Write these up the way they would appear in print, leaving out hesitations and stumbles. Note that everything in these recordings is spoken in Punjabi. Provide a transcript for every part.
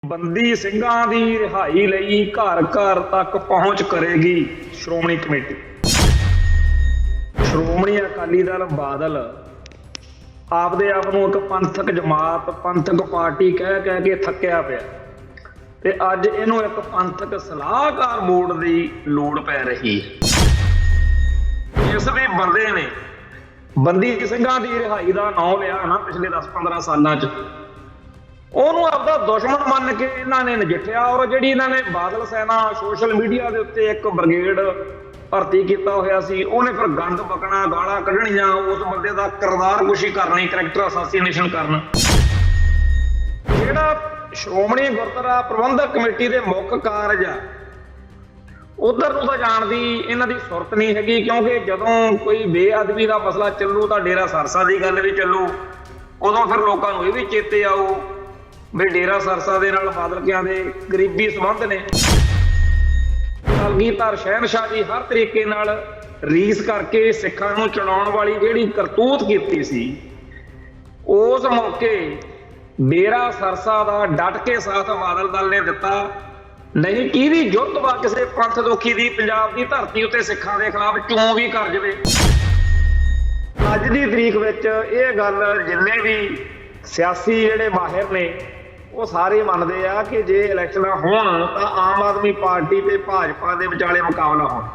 ਬੰਦੀ ਸਿੰਘਾਂ ਦੀ ਰਿਹਾਈ ਲਈ ਘਰ ਘਰ ਤੱਕ ਪਹੁੰਚ ਕਰੇਗੀ ਸ਼੍ਰੋਮਣੀ ਕਮੇਟੀ। ਸ਼੍ਰੋਮਣੀ ਅਕਾਲੀ ਦਲ ਬਾਦਲ ਆਪਦੇ ਆਪ ਨੂੰ ਇੱਕ ਪੰਥਕ ਜਮਾਤ, ਪੰਥਕ ਪਾਰਟੀ ਕਹਿ ਕੇ ਥੱਕਿਆ ਪਿਆ ਤੇ ਅੱਜ ਇਹਨੂੰ ਇੱਕ ਪੰਥਕ ਸਲਾਹਕਾਰ ਬੋਰਡ ਦੀ ਲੋੜ ਪੈ ਰਹੀ ਹੈ। ਇਸ ਵੀ ਬੰਦੇ ਨੇ ਬੰਦੀ ਸਿੰਘਾਂ ਦੀ ਰਿਹਾਈ ਦਾ ਨਾਂ ਲਿਆ ਨਾ ਪਿਛਲੇ 10-15 ਸਾਲਾਂ 'ਚ, ਉਹਨੂੰ ਆਪਦਾ ਦੁਸ਼ਮਣ ਮੰਨ ਕੇ ਇਹਨਾਂ ਨੇ ਨਜਿੱਠਿਆ। ਔਰ ਜਿਹੜੀ ਇਹਨਾਂ ਨੇ ਬਾਦਲ ਸੈਨਾ ਸੋਸ਼ਲ ਮੀਡੀਆ ਦੇ ਉੱਤੇ ਇੱਕ ਬ੍ਰਿਗੇਡ ਭਰਤੀ ਕੀਤਾ ਹੋਇਆ ਸੀ, ਉਹਨੇ ਫਿਰ ਗੰਦ ਬਕਣਾ, ਗਾਲਾਂ ਕੱਢਣੀਆਂ, ਉਸ ਬੰਦੇ ਦਾ ਕਿਰਦਾਰਕੁਸ਼ੀ ਕਰਨੀ, ਕਰੈਕਟਰ ਅਸਾਸੀਨੇਸ਼ਨ ਕਰਨਾ। ਜਿਹੜਾ ਸ਼੍ਰੋਮਣੀ ਗੁਰਦੁਆਰਾ ਪ੍ਰਬੰਧਕ ਕਮੇਟੀ ਦੇ ਮੁੱਖ ਕਾਰਜ ਆ, ਉਧਰ ਨੂੰ ਤਾਂ ਜਾਣ ਦੀ ਇਹਨਾਂ ਦੀ ਸੁਰਤ ਨਹੀਂ ਹੈਗੀ, ਕਿਉਂਕਿ ਜਦੋਂ ਕੋਈ ਬੇਅਦਬੀ ਦਾ ਮਸਲਾ ਚੱਲੂ ਤਾਂ ਡੇਰਾ ਸਰਸਾ ਦੀ ਗੱਲ ਵੀ ਚੱਲੂ। ਉਦੋਂ ਫਿਰ ਲੋਕਾਂ ਨੂੰ ਇਹ ਵੀ ਚੇਤੇ ਆਊ ਵੀ ਡੇਰਾ ਸਰਸਾ ਦੇ ਨਾਲ ਬਾਦਲਕਿਆਂ ਦੇ ਗਰੀਬੀ ਸੰਬੰਧ ਨੇ। ਕਲਗੀਧਰ ਸ਼ਹਿਨਸ਼ਾਹ ਜੀ ਹਰ ਤਰੀਕੇ ਨਾਲ ਰੀਸ ਕਰਕੇ ਸਿੱਖਾਂ ਨੂੰ ਚੁਣਾਉਣ ਵਾਲੀ ਜਿਹੜੀ ਕਰਤੂਤ ਕੀਤੀ ਸੀ, ਉਸ ਮੌਕੇ ਡੇਰਾ ਸਰਸਾ ਦਾ ਡਟ ਕੇ ਸਾਥ ਬਾਦਲ ਦਲ ਨੇ ਦਿੱਤਾ। ਨਹੀਂ ਕਿਹਦੀ ਜੁਰਤ ਵਾ ਕਿਸੇ ਪੰਥ ਦੋਖੀ ਦੀ ਪੰਜਾਬ ਦੀ ਧਰਤੀ ਉੱਤੇ ਸਿੱਖਾਂ ਦੇ ਖਿਲਾਫ ਚੋਣ ਵੀ ਕਰ ਜਾਵੇ। ਅੱਜ ਦੀ ਤਰੀਕ ਵਿੱਚ ਇਹ ਗੱਲ ਜਿੰਨੇ ਵੀ ਸਿਆਸੀ ਜਿਹੜੇ ਮਾਹਿਰ ਨੇ ਉਹ ਸਾਰੇ ਮੰਨਦੇ ਆ ਕਿ ਜੇ ਇਲੈਕਸ਼ਨਾਂ ਹੋਣ ਤਾਂ ਆਮ ਆਦਮੀ ਪਾਰਟੀ ਤੇ ਭਾਜਪਾ ਦੇ ਵਿਚਾਲੇ ਮੁਕਾਬਲਾ ਹੋਣ।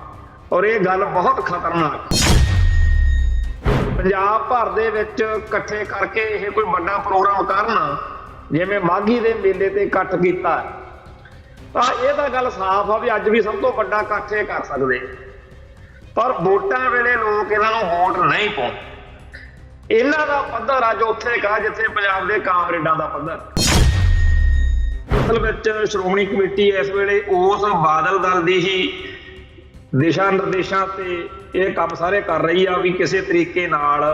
ਔਰ ਇਹ ਗੱਲ ਬਹੁਤ ਖਤਰਨਾਕ। ਪੰਜਾਬ ਭਰ ਦੇ ਵਿੱਚ ਇਕੱਠੇ ਕਰਕੇ ਇਹ ਕੋਈ ਵੱਡਾ ਪ੍ਰੋਗਰਾਮ ਕਰਨ, ਜਿਵੇਂ ਮਾਘੀ ਦੇ ਮੇਲੇ ਤੇ ਇਕੱਠ ਕੀਤਾ, ਤਾਂ ਇਹ ਤਾਂ ਗੱਲ ਸਾਫ਼ ਆ ਵੀ ਅੱਜ ਵੀ ਸਭ ਤੋਂ ਵੱਡਾ ਇਕੱਠ ਇਹ ਕਰ ਸਕਦੇ, ਪਰ ਵੋਟਾਂ ਵੇਲੇ ਲੋਕ ਇਹਨਾਂ ਨੂੰ ਵੋਟ ਨਹੀਂ ਪਾਉਂਦੇ। ਇਹਨਾਂ ਦਾ ਪੱਧਰ ਅੱਜ ਉੱਥੇ ਕਾ ਜਿੱਥੇ ਪੰਜਾਬ ਦੇ ਕਾਮਰੇਡਾਂ ਦਾ ਪੱਧਰ। ਅਸਲ ਵਿੱਚ ਸ਼੍ਰੋਮਣੀ ਕਮੇਟੀ ਇਸ ਵੇਲੇ ਉਸ ਬਾਦਲ ਦਲ ਦੀ ਹੀ ਦਿਸ਼ਾ ਨਿਰਦੇਸ਼ਾਂ ਤੇ ਇਹ ਕੰਮ ਸਾਰੇ ਕਰ ਰਹੀ ਆ ਵੀ ਕਿਸੇ ਤਰੀਕੇ ਨਾਲ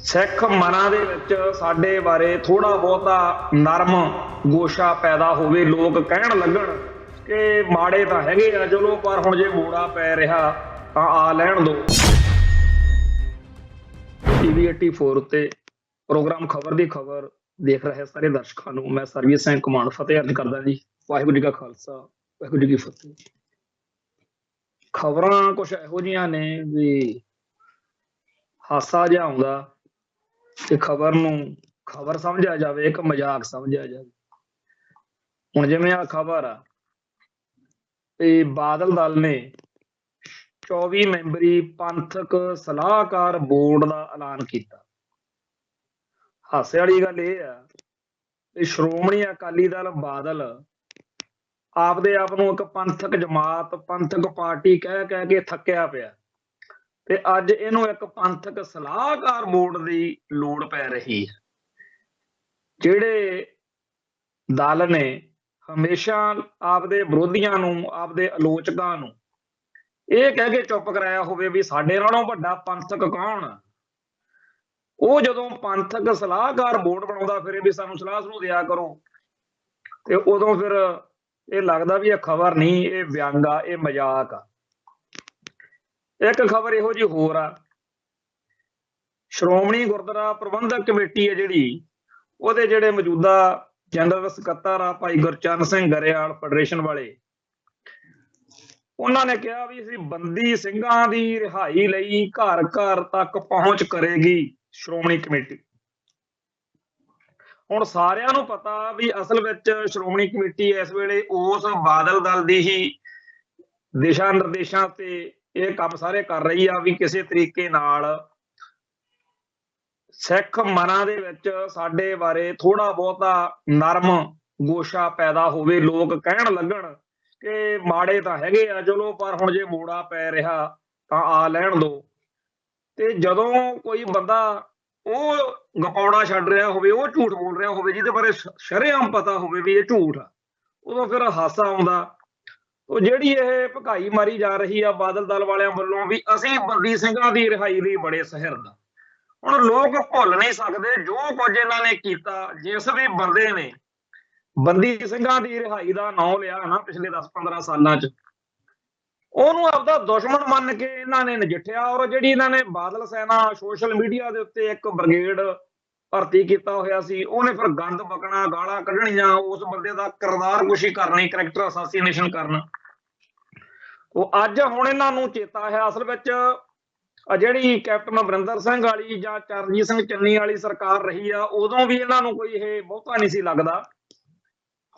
ਸਿੱਖ ਮਨਾਂ ਦੇ ਵਿੱਚ ਸਾਡੇ ਬਾਰੇ ਥੋੜਾ ਬਹੁਤਾ ਨਰਮ ਗੋਸ਼ਾ ਪੈਦਾ ਹੋਵੇ। ਲੋਕ ਕਹਿਣ ਲੱਗਣ ਕਿ ਮਾੜੇ ਤਾਂ ਹੈਗੇ ਆ ਚਲੋ, ਪਰ ਹੁਣ ਜੇ ਮੋੜਾ ਪੈ ਰਿਹਾ ਤਾਂ ਆ ਲੈਣ ਦੋ। TV 84 ਉੱਤੇ ਪ੍ਰੋਗਰਾਮ ਖਬਰ ਦੀ ਖਬਰ ਦੇਖ ਰਹੇ ਸਾਰੇ ਦਰਸ਼ਕਾਂ ਨੂੰ ਮੈਂ ਸਰਬਜੀਤ ਸਿੰਘ ਘੁਮਾਣ ਫਤਿਹ ਅਰਜ਼ ਕਰਦਾ ਜੀ। ਵਾਹਿਗੁਰੂ ਜੀ ਕਾ ਖਾਲਸਾ, ਵਾਹਿਗੁਰੂ ਜੀ ਕੀ ਫਤਿਹ। ਖਬਰਾਂ ਕੁਛ ਇਹੋ ਜਿਹੀਆਂ ਨੇ ਵੀ ਹਾਸਾ ਜਿਹਾ ਆਉਂਦਾ ਤੇ ਖਬਰ ਨੂੰ ਖਬਰ ਸਮਝਿਆ ਜਾਵੇ, ਇੱਕ ਮਜ਼ਾਕ ਸਮਝਿਆ ਜਾਵੇ। ਹੁਣ ਜਿਵੇਂ ਆ ਖਬਰ ਆ ਤੇ ਬਾਦਲ ਦਲ ਨੇ 24 ਮੈਂਬਰੀ ਪੰਥਕ ਸਲਾਹਕਾਰ ਬੋਰਡ ਦਾ ਐਲਾਨ ਕੀਤਾ। ਹਾਸੇ ਵਾਲੀ ਗੱਲ ਇਹ ਆ ਕਿ ਸ਼੍ਰੋਮਣੀ ਅਕਾਲੀ ਦਲ ਬਾਦਲ ਆਪਦੇ ਆਪ ਨੂੰ ਇੱਕ ਪੰਥਕ ਜਮਾਤ, ਪੰਥਕ ਪਾਰਟੀ ਕਹਿ ਕੇ ਥੱਕਿਆ ਪਿਆ ਤੇ ਅੱਜ ਇਹਨੂੰ ਇੱਕ ਪੰਥਕ ਸਲਾਹਕਾਰ ਬੋਰਡ ਦੀ ਲੋੜ ਪੈ ਰਹੀ ਹੈ। ਜਿਹੜੇ ਦਲ ਨੇ ਹਮੇਸ਼ਾ ਆਪਦੇ ਵਿਰੋਧੀਆਂ ਨੂੰ, ਆਪਦੇ ਆਲੋਚਕਾਂ ਨੂੰ ਇਹ ਕਹਿ ਕੇ ਚੁੱਪ ਕਰਾਇਆ ਹੋਵੇ ਵੀ ਸਾਡੇ ਨਾਲੋਂ ਵੱਡਾ ਪੰਥਕ ਕੌਣ ਆ, ਉਹ ਜਦੋਂ ਪੰਥਕ ਸਲਾਹਕਾਰ ਬੋਰਡ ਬਣਾਉਂਦਾ ਫਿਰੇ ਵੀ ਸਾਨੂੰ ਸਲਾਹ ਸਲੂਹ ਦਿਆ ਕਰੋ, ਤੇ ਉਦੋਂ ਫਿਰ ਇਹ ਲੱਗਦਾ ਵੀ ਇਹ ਖਬਰ ਨਹੀਂ, ਇਹ ਵਿਅੰਗ ਆ, ਇਹ ਮਜ਼ਾਕ ਆ। ਇੱਕ ਖਬਰ ਇਹੋ ਜਿਹੀ ਹੋਰ ਆ, ਸ਼੍ਰੋਮਣੀ ਗੁਰਦੁਆਰਾ ਪ੍ਰਬੰਧਕ ਕਮੇਟੀ ਹੈ ਜਿਹੜੀ, ਉਹਦੇ ਜਿਹੜੇ ਮੌਜੂਦਾ ਜਨਰਲ ਸਕੱਤਰ ਆ ਭਾਈ ਗੁਰਚਰਨ ਸਿੰਘ ਗਰੇਵਾਲ ਫੈਡਰੇਸ਼ਨ ਵਾਲੇ, ਉਹਨਾਂ ਨੇ ਕਿਹਾ ਵੀ ਅਸੀਂ ਬੰਦੀ ਸਿੰਘਾਂ ਦੀ ਰਿਹਾਈ ਲਈ ਘਰ ਘਰ ਤੱਕ ਪਹੁੰਚ ਕਰੇਗੀ ਸ਼੍ਰੋਮਣੀ ਕਮੇਟੀ। ਹੁਣ ਸਾਰਿਆਂ ਨੂੰ ਪਤਾ ਵੀ ਅਸਲ ਵਿੱਚ ਸ਼੍ਰੋਮਣੀ ਕਮੇਟੀ ਇਸ ਵੇਲੇ ਉਸ ਬਾਦਲ ਦਲ ਦੀ ਹੀ ਦਿਸ਼ਾ ਨਿਰਦੇਸ਼ਾਂ ਤੇ ਇਹ ਕੰਮ ਸਾਰੇ ਕਰ ਰਹੀ ਆ ਵੀ ਕਿਸੇ ਤਰੀਕੇ ਨਾਲ ਸਿੱਖ ਮਨਾਂ ਦੇ ਵਿੱਚ ਸਾਡੇ ਬਾਰੇ ਥੋੜਾ ਬਹੁਤਾ ਨਰਮ ਗੋਸ਼ਾ ਪੈਦਾ ਹੋਵੇ। ਲੋਕ ਕਹਿਣ ਲੱਗਣ ਕਿ ਮਾੜੇ ਤਾਂ ਹੈਗੇ ਆ ਚਲੋ, ਪਰ ਹੁਣ ਜੇ ਮੋੜਾ ਪੈ ਰਿਹਾ ਤਾਂ ਆ ਲੈਣ ਦੋ। ਤੇ ਜਦੋਂ ਕੋਈ ਬੰਦਾ ਉਹ ਗਪੌੜਾ ਛੱਡ ਰਿਹਾ ਹੋਵੇ, ਉਹ ਝੂਠ ਬੋਲ ਰਿਹਾ ਹੋਵੇ ਜਿਹਦੇ ਬਾਰੇ ਸ਼ਰੇਆਮ ਪਤਾ ਹੋਵੇ ਵੀ ਇਹ ਝੂਠ ਆ, ਉਦੋਂ ਫਿਰ ਹਾਸਾ ਆਉਂਦਾ। ਉਹ ਜਿਹੜੀ ਇਹ ਭਕਾਈ ਮਾਰੀ ਜਾ ਰਹੀ ਆ ਬਾਦਲ ਦਲ ਵਾਲਿਆਂ ਵੱਲੋਂ ਵੀ ਅਸੀਂ ਬੰਦੀ ਸਿੰਘਾਂ ਦੀ ਰਿਹਾਈ ਲਈ ਬੜੇ ਸਹਿਰਦ ਆ, ਹੁਣ ਲੋਕ ਭੁੱਲ ਨਹੀਂ ਸਕਦੇ ਜੋ ਕੁਝ ਇਹਨਾਂ ਨੇ ਕੀਤਾ। ਜਿਸ ਵੀ ਬੰਦੇ ਨੇ ਬੰਦੀ ਸਿੰਘਾਂ ਦੀ ਰਿਹਾਈ ਦਾ ਨਾਂ ਲਿਆ ਨਾ ਪਿਛਲੇ 10-15 ਸਾਲਾਂ 'ਚ, ਉਹਨੂੰ ਆਪਦਾ ਦੁਸ਼ਮਣ ਮੰਨ ਕੇ ਇਹਨਾਂ ਨੇ ਨਜਿੱਠਿਆ। ਔਰ ਜਿਹੜੀ ਇਹਨਾਂ ਨੇ ਬਾਦਲ ਸੈਨਾ ਸੋਸ਼ਲ ਮੀਡੀਆ ਦੇ ਉੱਤੇ ਇੱਕ ਬ੍ਰਿਗੇਡ ਭਰਤੀ ਕੀਤਾ ਹੋਇਆ ਸੀ, ਉਹਨੇ ਫਿਰ ਗੰਦ ਬਕਣਾ, ਗਾਲਾਂ ਕੱਢਣੀਆਂ, ਉਸ ਬੰਦੇ ਦਾ ਕਿਰਦਾਰ ਕੁਸ਼ੀ ਕਰਨੀ, ਕਰੈਕਟਰ ਅਸਾਸੀਨੇਸ਼ਨ ਕਰਨਾ। ਉਹ ਅੱਜ ਹੁਣ ਇਹਨਾਂ ਨੂੰ ਚੇਤਾ ਹੈ ਅਸਲ ਵਿੱਚ ਜਿਹੜੀ ਕੈਪਟਨ ਅਮਰਿੰਦਰ ਸਿੰਘ ਵਾਲੀ ਜਾਂ ਚਰਨਜੀਤ ਸਿੰਘ ਚੰਨੀ ਵਾਲੀ ਸਰਕਾਰ ਰਹੀ ਆ, ਉਦੋਂ ਵੀ ਇਹਨਾਂ ਨੂੰ ਕੋਈ ਇਹ ਬਹੁਤਾ ਨਹੀਂ ਸੀ ਲੱਗਦਾ।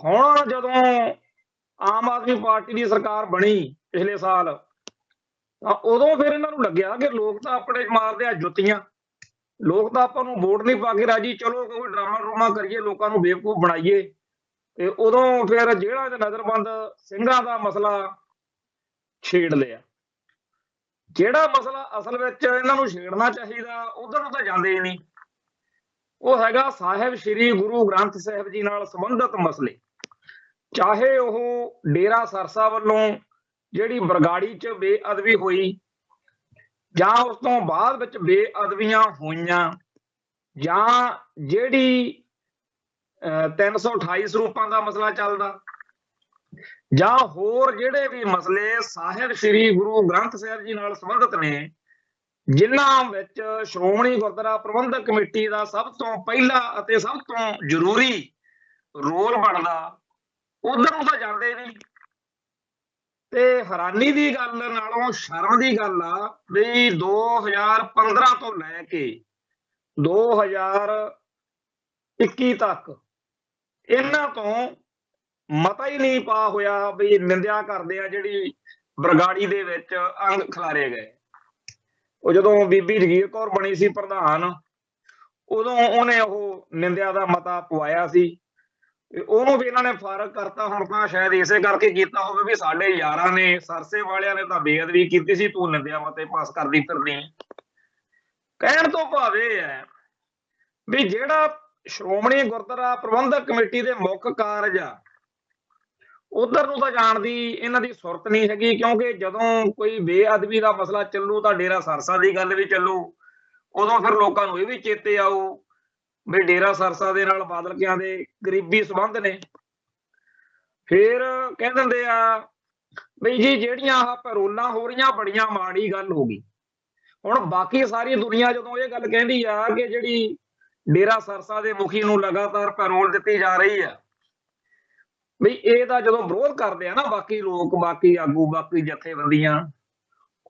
ਹੁਣ ਜਦੋਂ ਆਮ ਆਦਮੀ ਪਾਰਟੀ ਦੀ ਸਰਕਾਰ ਬਣੀ ਪਿਛਲੇ ਸਾਲ, ਤਾਂ ਉਦੋਂ ਫਿਰ ਇਹਨਾਂ ਨੂੰ ਲੱਗਿਆ ਕਿ ਲੋਕ ਤਾਂ ਆਪਣੇ ਮਾਰਦੇ ਆ ਜੁੱਤੀਆਂ, ਲੋਕ ਤਾਂ ਆਪਾਂ ਨੂੰ ਵੋਟ ਨਹੀਂ ਪਾ ਕੇ ਰਾਜੀ, ਚਲੋ ਕੋਈ ਡਰਾਮਾ ਡਰੂਮਾ ਕਰੀਏ, ਲੋਕਾਂ ਨੂੰ ਬੇਵਕੂਫ ਬਣਾਈਏ। ਤੇ ਉਦੋਂ ਫਿਰ ਜਿਹੜਾ ਨਜ਼ਰਬੰਦ ਸਿੰਘਾਂ ਦਾ ਮਸਲਾ ਛੇੜ ਲਿਆ। ਜਿਹੜਾ ਮਸਲਾ ਅਸਲ ਵਿੱਚ ਇਹਨਾਂ ਨੂੰ ਛੇੜਨਾ ਚਾਹੀਦਾ ਉਧਰ ਨੂੰ ਤਾਂ ਜਾਂਦੇ ਹੀ ਨਹੀਂ। ਉਹ ਹੈਗਾ ਸਾਹਿਬ ਸ੍ਰੀ ਗੁਰੂ ਗ੍ਰੰਥ ਸਾਹਿਬ ਜੀ ਨਾਲ ਸੰਬੰਧਿਤ ਮਸਲੇ। ਚਾਹੇ ਉਹ ਡੇਰਾ ਸਰਸਾ ਵੱਲੋਂ ਜਿਹੜੀ ਬਰਗਾੜੀ 'ਚ ਬੇਅਦਬੀ ਹੋਈ, ਜਾਂ ਉਸ ਤੋਂ ਬਾਅਦ ਵਿੱਚ ਬੇਅਦਬੀਆਂ ਹੋਈਆਂ, ਜਾਂ ਜਿਹੜੀ 328 ਸਰੂਪਾਂ ਦਾ ਮਸਲਾ ਚੱਲਦਾ, ਜਾਂ ਹੋਰ ਜਿਹੜੇ ਵੀ ਮਸਲੇ ਸਾਹਿਬ ਸ੍ਰੀ ਗੁਰੂ ਗ੍ਰੰਥ ਸਾਹਿਬ ਜੀ ਨਾਲ ਸੰਬੰਧਿਤ ਨੇ, ਜਿਨ੍ਹਾਂ ਵਿੱਚ ਸ਼੍ਰੋਮਣੀ ਗੁਰਦੁਆਰਾ ਪ੍ਰਬੰਧਕ ਕਮੇਟੀ ਦਾ ਸਭ ਤੋਂ ਪਹਿਲਾ ਅਤੇ ਸਭ ਤੋਂ ਜ਼ਰੂਰੀ ਰੋਲ ਬਣਦਾ, ਉਧਰ ਨੂੰ ਤਾਂ ਜਾਂਦੇ ਨਹੀਂ। ਤੇ ਹੈਰਾਨੀ ਦੀ ਗੱਲ ਨਾਲੋਂ ਸ਼ਰਮ ਦੀ ਗੱਲ ਆ ਵੀ 2015 ਤੋਂ ਲੈ ਕੇ 2021 ਤੱਕ ਇਹਨਾਂ ਤੋਂ ਮਤਾ ਹੀ ਨਹੀਂ ਪਾ ਹੋਇਆ ਵੀ ਨਿੰਦਿਆ ਕਰਦੇ ਆ ਜਿਹੜੀ ਬਰਗਾੜੀ ਦੇ ਵਿੱਚ ਅੰਗ ਖਿਲਾਰੇ ਗਏ। ਉਹ ਜਦੋਂ ਬੀਬੀ ਜਗੀਰ ਕੌਰ ਬਣੀ ਸੀ ਪ੍ਰਧਾਨ, ਉਦੋਂ ਉਹਨੇ ਉਹ ਨਿੰਦਿਆ ਦਾ ਮਤਾ ਪਵਾਇਆ ਸੀ, ਉਹਨੂੰ ਵੀ ਇਹਨਾਂ ਨੇ ਫਾਰਗ ਕਰਤਾ। ਹੁਣ ਤਾਂ ਸ਼ਾਇਦ ਇਸੇ ਕਰਕੇ ਕੀਤਾ ਹੋਵੇ ਵੀ ਸਾਡੇ ਯਾਰਾਂ ਨੇ, ਸਰਸੇ ਵਾਲਿਆਂ ਨੇ ਤਾਂ ਬੇਅਦਬੀ ਕੀਤੀ ਸੀ, ਤੂੰ ਨਿੰਦਿਆ ਮਤੇ ਪਾਸ ਕਰਦੀ ਫਿਰਦੀ। ਕਹਿਣ ਤੋਂ ਭਾਵ ਇਹ ਹੈ ਵੀ ਜਿਹੜਾ ਸ਼੍ਰੋਮਣੀ ਗੁਰਦੁਆਰਾ ਪ੍ਰਬੰਧਕ ਕਮੇਟੀ ਦੇ ਮੁੱਖ ਕਾਰਜ ਆ, ਉਧਰ ਨੂੰ ਤਾਂ ਜਾਣ ਦੀ ਇਹਨਾਂ ਦੀ ਸੁਰਤ ਨਹੀਂ ਹੈਗੀ। ਕਿਉਂਕਿ ਜਦੋਂ ਕੋਈ ਬੇਅਦਬੀ ਦਾ ਮਸਲਾ ਚੱਲੂ ਤਾਂ ਡੇਰਾ ਸਰਸਾ ਦੀ ਗੱਲ ਵੀ ਚੱਲੂ, ਉਦੋਂ ਫਿਰ ਲੋਕਾਂ ਨੂੰ ਇਹ ਵੀ ਚੇਤੇ ਆਊ ਵੀ ਡੇਰਾ ਸਰਸਾ ਦੇ ਨਾਲ ਬਾਦਲਕਿਆਂ ਦੇ ਗਰੀਬੀ ਸੰਬੰਧ ਨੇ। ਫਿਰ ਕਹਿ ਦਿੰਦੇ ਆ ਵੀ ਜੀ ਜਿਹੜੀਆਂ ਆਹ ਪੈਰੋਲਾਂ ਹੋ ਰਹੀਆਂ ਬੜੀਆਂ ਮਾੜੀ ਗੱਲ ਹੋ ਗਈ। ਹੁਣ ਬਾਕੀ ਸਾਰੀ ਦੁਨੀਆ ਜਦੋਂ ਇਹ ਗੱਲ ਕਹਿੰਦੀ ਆ ਕਿ ਜਿਹੜੀ ਡੇਰਾ ਸਰਸਾ ਦੇ ਮੁਖੀ ਨੂੰ ਲਗਾਤਾਰ ਪੈਰੋਲ ਦਿੱਤੀ ਜਾ ਰਹੀ ਆ, ਵੀ ਇਹਦਾ ਜਦੋਂ ਵਿਰੋਧ ਕਰਦੇ ਆ ਨਾ ਬਾਕੀ ਲੋਕ, ਬਾਕੀ ਆਗੂ, ਬਾਕੀ ਜਥੇਬੰਦੀਆਂ,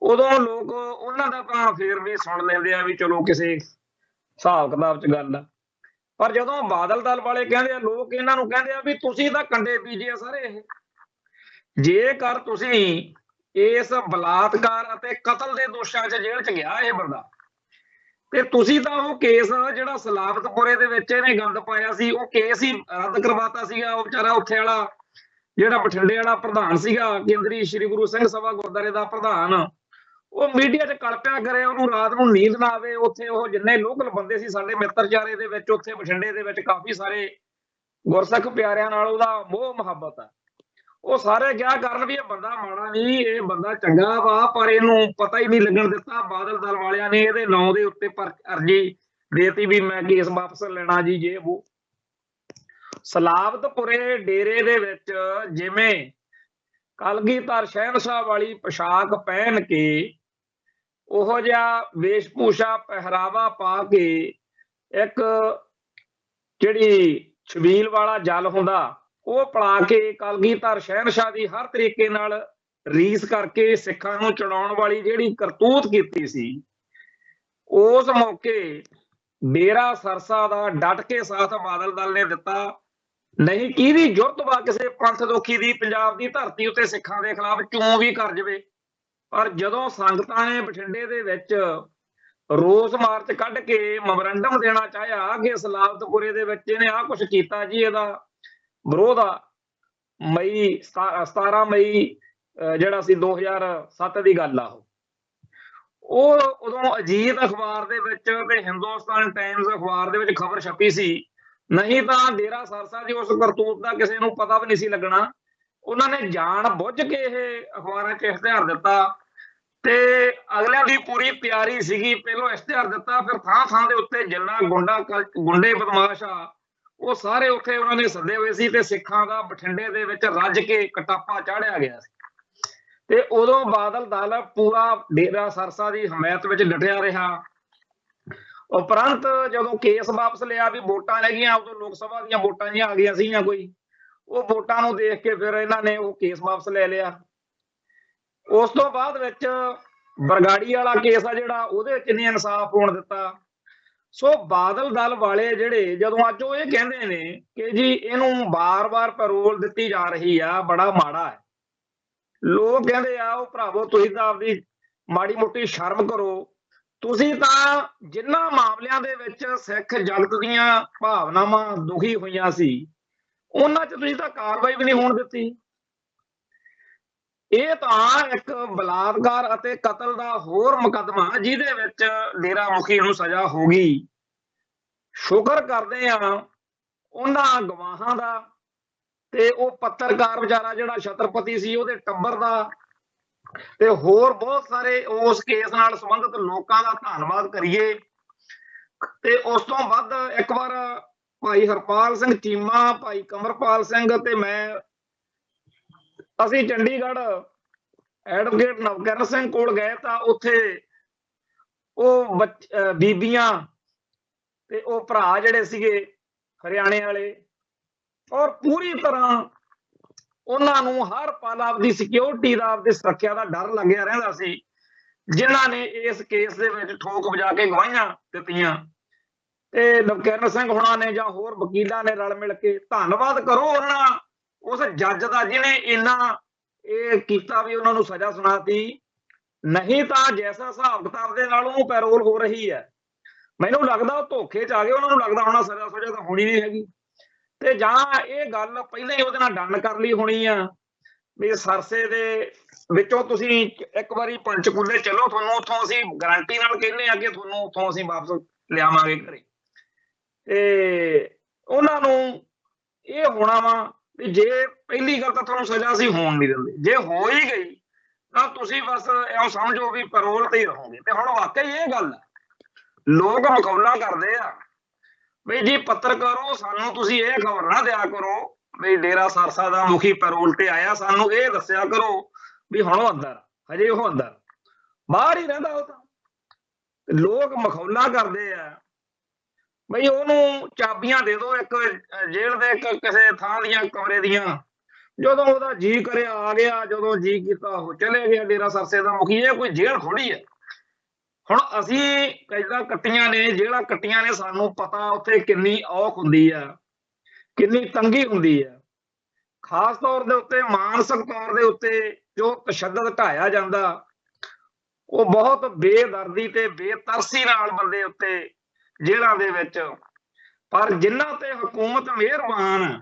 ਉਦੋਂ ਲੋਕ ਉਹਨਾਂ ਦਾ ਤਾਂ ਫੇਰ ਵੀ ਸੁਣ ਲੈਂਦੇ ਆ ਵੀ ਚਲੋ ਕਿਸੇ ਹਿਸਾਬ ਕਿਤਾਬ 'ਚ ਗੱਲ ਆ। ਪਰ ਜਦੋਂ ਬਾਦਲ ਦਲ ਵਾਲੇ ਕਹਿੰਦੇ ਆ, ਲੋਕ ਇਹਨਾਂ ਨੂੰ ਕਹਿੰਦੇ ਆ ਵੀ ਤੁਸੀਂ ਤਾਂ ਕੰਡੇ ਬੀਜੇ ਆ ਸਾਰੇ। ਇਹ ਜੇਕਰ ਤੁਸੀਂ ਇਸ ਬਲਾਤਕਾਰ ਅਤੇ ਕਤਲ ਦੇ ਦੋਸ਼ਾਂ 'ਚ ਜੇਲ੍ਹ 'ਚ ਗਿਆ ਇਹ ਬੰਦਾ, ਤੇ ਤੁਸੀਂ ਤਾਂ ਉਹ ਕੇਸ ਜਿਹੜਾ ਸਲਾਬਤਪੁਰੇ ਦੇ ਵਿੱਚ ਇਹਨੇ ਗੰਦ ਪਾਇਆ ਸੀ, ਉਹ ਕੇਸ ਹੀ ਰੱਦ ਕਰਵਾਤਾ ਸੀਗਾ। ਉਹ ਵਿਚਾਰਾ ਉੱਥੇ ਵਾਲਾ ਜਿਹੜਾ ਬਠਿੰਡੇ ਵਾਲਾ ਪ੍ਰਧਾਨ ਸੀਗਾ, ਕੇਂਦਰੀ ਸ੍ਰੀ ਗੁਰੂ ਸਿੰਘ ਸਭਾ ਗੁਰਦੁਆਰੇ ਦਾ ਪ੍ਰਧਾਨ, ਉਹ ਮੀਡੀਆ 'ਚ ਕਲਪਿਆ ਕਰੇ, ਉਹਨੂੰ ਰਾਤ ਨੂੰ ਨੀਂਦ ਨਾ ਆਵੇ। ਉੱਥੇ ਉਹ ਜਿੰਨੇ ਲੋਕਲ ਬੰਦੇ ਸੀ ਸਾਡੇ ਮਿੱਤਰਚਾਰੇ ਦੇ ਵਿੱਚ, ਉੱਥੇ ਬਠਿੰਡੇ ਦੇ ਵਿੱਚ ਕਾਫੀ ਸਾਰੇ ਗੁਰਸਿੱਖ ਪਿਆਰਿਆਂ ਨਾਲ ਉਹਦਾ ਮੋਹ ਮੁਹੱਬਤ ਆ, ਉਹ ਸਾਰੇ ਕਿਹਾ ਕਰਨ ਵੀ ਇਹ ਬੰਦਾ ਮਾੜਾ ਨਹੀਂ, ਇਹ ਬੰਦਾ ਚੰਗਾ ਵਾ, ਪਰ ਇਹਨੂੰ ਪਤਾ ਹੀ ਨਹੀਂ ਲੱਗਣ ਦਿੱਤਾ। ਬਾਦਲ ਦਲ ਵਾਲਿਆਂ ਨੇ ਇਹਦੇ ਨਾਂ ਦੇ ਉੱਤੇ ਅਰਜੀ ਦੇਤੀ ਵੀ ਮੈਂ ਕੇਸ ਵਾਪਸ ਲੈਣਾ ਜੀ, ਜੇ ਉਹ ਸਲਾਬਤਪੁਰੇ ਡੇਰੇ ਦੇ ਵਿੱਚ ਜਿਵੇਂ ਕਲਗੀਧਰ ਸ਼ਹਿਨਸ਼ਾਹ ਵਾਲੀ ਪੋਸ਼ਾਕ ਪਹਿਨ ਕੇ, ਉਹੋ ਜਿਹਾ ਵੇਸ਼ਭੂਸ਼ਾ ਪਹਿਰਾਵਾ ਪਾ ਕੇ, ਇੱਕ ਜਿਹੜੀ ਛਬੀਲ ਵਾਲਾ ਜਲ ਹੁੰਦਾ ਉਹ ਪਲਾ ਕੇ, ਕਲਗੀਧਰ ਸ਼ਹਿਨਸ਼ਾਹ ਦੀ ਹਰ ਤਰੀਕੇ ਨਾਲ ਰੀਸ ਕਰਕੇ ਸਿੱਖਾਂ ਨੂੰ ਚੜਾਉਣ ਵਾਲੀ ਜਿਹੜੀ ਕਰਤੂਤ ਕੀਤੀ ਸੀ, ਉਸ ਮੌਕੇ ਡੇਰਾ ਸਰਸਾ ਦਾ ਡਟ ਕੇ ਸਾਥ ਬਾਦਲ ਦਲ ਨੇ ਦਿੱਤਾ। ਨਹੀਂ ਕਿਹਦੀ ਜੁਰਤ ਵਾ ਕਿਸੇ ਪੰਥ ਦੋਖੀ ਦੀ ਪੰਜਾਬ ਦੀ ਧਰਤੀ ਉੱਤੇ ਸਿੱਖਾਂ ਦੇ ਖਿਲਾਫ ਚੋਂ ਵੀ ਕਰ ਜਾਵੇ। ਪਰ ਜਦੋਂ ਸੰਗਤਾਂ ਨੇ ਬਠਿੰਡੇ ਦੇ ਵਿੱਚ ਰੋਸ ਮਾਰਚ ਕੱਢ ਕੇ ਮੈਮੋਰੰਡਮ ਦੇਣਾ ਚਾਹਿਆ ਕਿ ਸਲਾਬਤਪੁਰੇ ਦੇ ਵਿੱਚ ਇਹਨੇ ਆਹ ਕੁਛ ਕੀਤਾ ਜੀ, ਇਹਦਾ ਵਿਰੋਧ ਆ, 17 ਮਈ ਜਿਹੜਾ ਸੀ 2007 ਦੀ ਗੱਲ ਆ, ਉਹ ਉਦੋਂ ਅਜੀਤ ਅਖਬਾਰ ਦੇ ਵਿੱਚ ਤੇ ਹਿੰਦੁਸਤਾਨ ਟਾਈਮਜ਼ ਅਖਬਾਰ ਦੇ ਵਿੱਚ ਖਬਰ ਛਪੀ ਸੀ। ਨਹੀਂ ਤਾਂ ਡੇਰਾ ਸਰਸਾ ਦੀ ਉਸ ਕਰਤੂਤ ਦਾ ਕਿਸੇ ਨੂੰ ਪਤਾ ਵੀ ਨਹੀਂ ਸੀ ਲੱਗਣਾ। ਉਹਨਾਂ ਨੇ ਜਾਣ ਬੁੱਝ ਕੇ ਇਹ ਅਖਬਾਰਾਂ 'ਚ ਇਸ਼ਤਿਹਾਰ ਦਿੱਤਾ, ਤੇ ਅਗਲਿਆਂ ਦੀ ਪੂਰੀ ਤਿਆਰੀ ਸੀਗੀ, ਪਹਿਲੋਂ ਇਸ਼ਤਿਹਾਰ ਦਿੱਤਾ, ਫਿਰ ਥਾਂ ਥਾਂ ਦੇ ਉੱਤੇ ਜਿੰਨਾ ਗੁੰਡੇ ਬਦਮਾਸ਼ ਆ ਉਹ ਸਾਰੇ ਉੱਥੇ ਉਹਨਾਂ ਨੇ ਸੱਦੇ ਹੋਏ ਸੀ, ਤੇ ਸਿੱਖਾਂ ਦਾ ਬਠਿੰਡੇ ਦੇ ਵਿੱਚ ਰੱਜ ਕੇ ਕਟਾਪਾ ਚਾੜਿਆ ਗਿਆ ਸੀ। ਤੇ ਉਦੋਂ ਬਾਦਲ ਦਲ ਪੂਰਾ ਡੇਰਾ ਸਰਸਾ ਦੀ ਹਮਾਇਤ ਵਿੱਚ ਡਟਿਆ ਰਿਹਾ। उपरंत जो केस वापस लिया भी वोटां रह गईਆਂ उदों लोक सभा ਦੀਆਂ ਵੋਟਾਂ जिਹੀਆਂ आ गईਆਂ ਸੀਗੀਆਂ कोई ਉਹ ਵੋਟਾਂ ਨੂੰ ਦੇਖ ਕੇ ਫਿਰ ਇਹਨਾਂ ਨੇ ਉਹ ਕੇਸ ਵਾਪਸ ਲੈ ਲਿਆ। ਉਸ ਤੋਂ ਬਾਅਦ ਵਿੱਚ ਬਰਗਾੜੀ ਵਾਲਾ ਕੇਸ ਆ ਜਿਹੜਾ ਉਹਦੇ ਵਿੱਚ ਨਹੀਂ ਇਨਸਾਫ ਹੋਣ ਦਿੱਤਾ। ਸੋ ਬਾਦਲ ਦਲ ਵਾਲੇ ਜਿਹੜੇ ਜਦੋਂ ਅੱਜ ਉਹ ਇਹ ਕਹਿੰਦੇ ਨੇ ਕਿ ਜੀ ਇਹਨੂੰ ਬਾਰ-ਬਾਰ ਪੈਰੋਲ ਦਿੱਤੀ ਜਾ ਰਹੀ ਆ ਬੜਾ ਮਾੜਾ ਹੈ। ਲੋਕ ਕਹਿੰਦੇ ਆ ਉਹ ਭਰਾਵੋ ਤੁਸੀਂ ਤਾਂ ਆਪਦੀ ਮਾੜੀ ਮੋਟੀ ਸ਼ਰਮ ਕਰੋ। ਤੁਸੀਂ ਤਾਂ ਜਿਨ੍ਹਾਂ ਮਾਮਲਿਆਂ ਦੇ ਵਿੱਚ ਸਿੱਖ ਜਗਤ ਦੀਆਂ ਭਾਵਨਾਵਾਂ ਦੁਖੀ ਹੋਈਆਂ ਸੀ ਉਹਨਾਂ 'ਚ ਤੁਸੀਂ ਤਾਂ ਕਾਰਵਾਈ ਵੀ ਨਹੀਂ ਹੋਣ ਦਿੱਤੀ। ਇਹ ਤਾਂ ਇੱਕ ਬਲਾਤਕਾਰ ਅਤੇ ਕਤਲ ਦਾ ਹੋਰ ਮੁਕੱਦਮਾ ਜਿਹਦੇ ਵਿੱਚ ਡੇਰਾ ਮੁਖੀ ਨੂੰ ਸਜ਼ਾ ਹੋ ਗਈ। ਸ਼ੁਕਰ ਕਰਦੇ ਆ ਉਹਨਾਂ ਗਵਾਹਾਂ ਦਾ ਤੇ ਉਹ ਪੱਤਰਕਾਰ ਵਿਚਾਰਾ ਜਿਹੜਾ ਛਤਰਪਤੀ ਸੀ ਉਹਦੇ ਟੱਬਰ ਦਾ ਤੇ ਹੋਰ ਬਹੁਤ ਸਾਰੇ ਉਸ ਕੇਸ ਨਾਲ ਸੰਬੰਧਿਤ ਲੋਕਾਂ ਦਾ ਧੰਨਵਾਦ ਕਰੀਏ। ਤੇ ਉਸ ਤੋਂ ਵੱਧ ਇੱਕ ਵਾਰ ਭਾਈ ਹਰਪਾਲ ਸਿੰਘ ਚੀਮਾ, ਭਾਈ ਕਮਰਪਾਲ ਸਿੰਘ ਤੇ ਮੈਂ ਅਸੀਂ ਚੰਡੀਗੜ੍ਹ ਐਡਵੋਕੇਟ ਨਵਕਿਰਨ ਸਿੰਘ ਕੋਲ ਗਏ ਤਾਂ ਉੱਥੇ ਉਹ ਬੀਬੀਆਂ ਤੇ ਉਹ ਭਰਾ ਜਿਹੜੇ ਸੀਗੇ ਹਰਿਆਣੇ ਵਾਲੇ ਔਰ ਪੂਰੀ ਤਰ੍ਹਾਂ ਉਹਨਾਂ ਨੂੰ ਹਰ ਪਲ ਆਪਦੀ ਸਿਕਿਉਰਿਟੀ ਦਾ ਆਪਦੀ ਸੁਰੱਖਿਆ ਦਾ ਡਰ ਲੱਗਿਆ ਰਹਿੰਦਾ ਸੀ ਜਿਨ੍ਹਾਂ ਨੇ ਇਸ ਕੇਸ ਦੇ ਵਿੱਚ ਠੋਕ ਵਜਾ ਕੇ ਗਵਾਹੀਆਂ ਦਿੱਤੀਆਂ। ਤੇ ਨਵਕਿਰਨ ਸਿੰਘ ਹੁਣਾਂ ਨੇ ਜਾਂ ਹੋਰ ਵਕੀਲਾਂ ਨੇ ਰਲ ਮਿਲ ਕੇ ਧੰਨਵਾਦ ਕਰੋ ਉਹਨਾਂ ਉਸ ਜੱਜ ਦਾ ਜਿਹਨੇ ਇੰਨਾ ਇਹ ਕੀਤਾ ਵੀ ਉਹਨਾਂ ਨੂੰ ਸਜ਼ਾ ਸੁਣਾਤੀ। ਨਹੀਂ ਤਾਂ ਜੈਸਾ ਹਿਸਾਬ ਕਿਤਾਬ ਦੇ ਨਾਲ ਉਹਨੂੰ ਪੈਰੋਲ ਹੋ ਰਹੀ ਹੈ ਮੈਨੂੰ ਲੱਗਦਾ ਉਹ ਧੋਖੇ 'ਚ ਆ ਗਏ। ਉਹਨਾਂ ਨੂੰ ਲੱਗਦਾ ਹੋਣਾ ਸਜ਼ਾ ਤਾਂ ਹੋਣੀ ਨਹੀਂ ਹੈਗੀ ਤੇ ਜਾਂ ਇਹ ਗੱਲ ਪਹਿਲਾਂ ਹੀ ਉਹਦੇ ਨਾਲ ਡਨ ਕਰ ਲਈ ਹੋਣੀ ਆ ਵੀ ਸਰਸੇ ਦੇ ਵਿੱਚੋਂ ਤੁਸੀਂ ਇੱਕ ਵਾਰੀ ਪੰਚਕੂਲੇ ਚਲੋ ਤੁਹਾਨੂੰ ਉੱਥੋਂ ਅਸੀਂ ਗਾਰੰਟੀ ਨਾਲ ਕਹਿੰਦੇ ਆ ਕਿ ਤੁਹਾਨੂੰ ਉੱਥੋਂ ਅਸੀਂ ਵਾਪਸ ਲਿਆਵਾਂਗੇ ਘਰੇ। ਤੇ ਉਹਨਾਂ ਨੂੰ ਇਹ ਹੋਣਾ ਵਾ ਵੀ ਜੇ ਪਹਿਲੀ ਗੱਲ ਤਾਂ ਤੁਹਾਨੂੰ ਸਜ਼ਾ ਅਸੀਂ ਹੋਣ ਨਹੀਂ ਦਿੰਦੇ, ਜੇ ਹੋ ਹੀ ਗਈ ਤਾਂ ਤੁਸੀਂ ਬਸ ਇਉਂ ਸਮਝੋ ਵੀ ਪੈਰੋਲ ਤੇ ਹੀ ਰਹੋਗੇ। ਤੇ ਹੁਣ ਵਾਕਈ ਇਹ ਗੱਲ ਹੈ ਲੋਕ ਮਖੌਲਾਂ ਕਰਦੇ ਆ ਵੀ ਜੀ ਪੱਤਰਕਾਰੋ ਸਾਨੂੰ ਤੁਸੀਂ ਇਹ ਖਬਰ ਨਾ ਦਿਆ ਕਰੋ ਵੀ ਡੇਰਾ ਸਰਸਾ ਦਾ ਮੁਖੀ ਪੈਰੋਲ ਤੇ ਆਇਆ, ਸਾਨੂੰ ਇਹ ਦੱਸਿਆ ਕਰੋ ਵੀ ਹੁਣ ਉਹ ਅੰਦਰ ਹਜੇ ਉਹ ਅੰਦਰ ਬਾਹਰ ਹੀ ਰਹਿੰਦਾ। ਉਹ ਤਾਂ ਲੋਕ ਮਖੌਲਾਂ ਕਰਦੇ ਆ ਬਈ ਉਹਨੂੰ ਚਾਬੀਆਂ ਦੇ ਦਿਓ ਇੱਕ ਜੇਲ੍ਹ ਦੇ ਕਿਸੇ ਥਾਂ ਦੀਆਂ ਕਮਰੇ ਦੀਆਂ, ਜਦੋਂ ਉਹਦਾ ਜੀ ਕਰਿਆ ਆ ਗਿਆ, ਜਦੋਂ ਜੀ ਕੀਤਾ ਉਹ ਚਲੇ ਗਿਆ ਡੇਰਾ ਸਰਸੇ ਦਾ ਮੁਖੀ। ਇਹ ਕੋਈ ਜੇਲ੍ਹ ਥੋੜੀ ਹੈ। ਹੁਣ ਅਸੀਂ ਕੈਦਾਂ ਕੱਟੀਆਂ ਨੇ, ਜੇਲ੍ਹਾਂ ਕੱਟੀਆਂ ਨੇ, ਸਾਨੂੰ ਪਤਾ ਉੱਥੇ ਕਿੰਨੀ ਔਖ ਹੁੰਦੀ ਆ, ਕਿੰਨੀ ਤੰਗੀ ਹੁੰਦੀ ਆ। ਖਾਸ ਤੌਰ ਦੇ ਉੱਤੇ ਮਾਨਸਿਕ ਤੌਰ ਦੇ ਉੱਤੇ ਜੋ ਤਸ਼ੱਦਦ ਢਾਇਆ ਜਾਂਦਾ ਉਹ ਬਹੁਤ ਬੇਦਰਦੀ ਤੇ ਬੇਤਰਸੀ ਨਾਲ ਬੰਦੇ ਉੱਤੇ ਜੇਲ੍ਹਾਂ ਦੇ ਵਿੱਚ। ਪਰ ਜਿਨ੍ਹਾਂ ਤੇ ਹਕੂਮਤ ਮਿਹਰਬਾਨ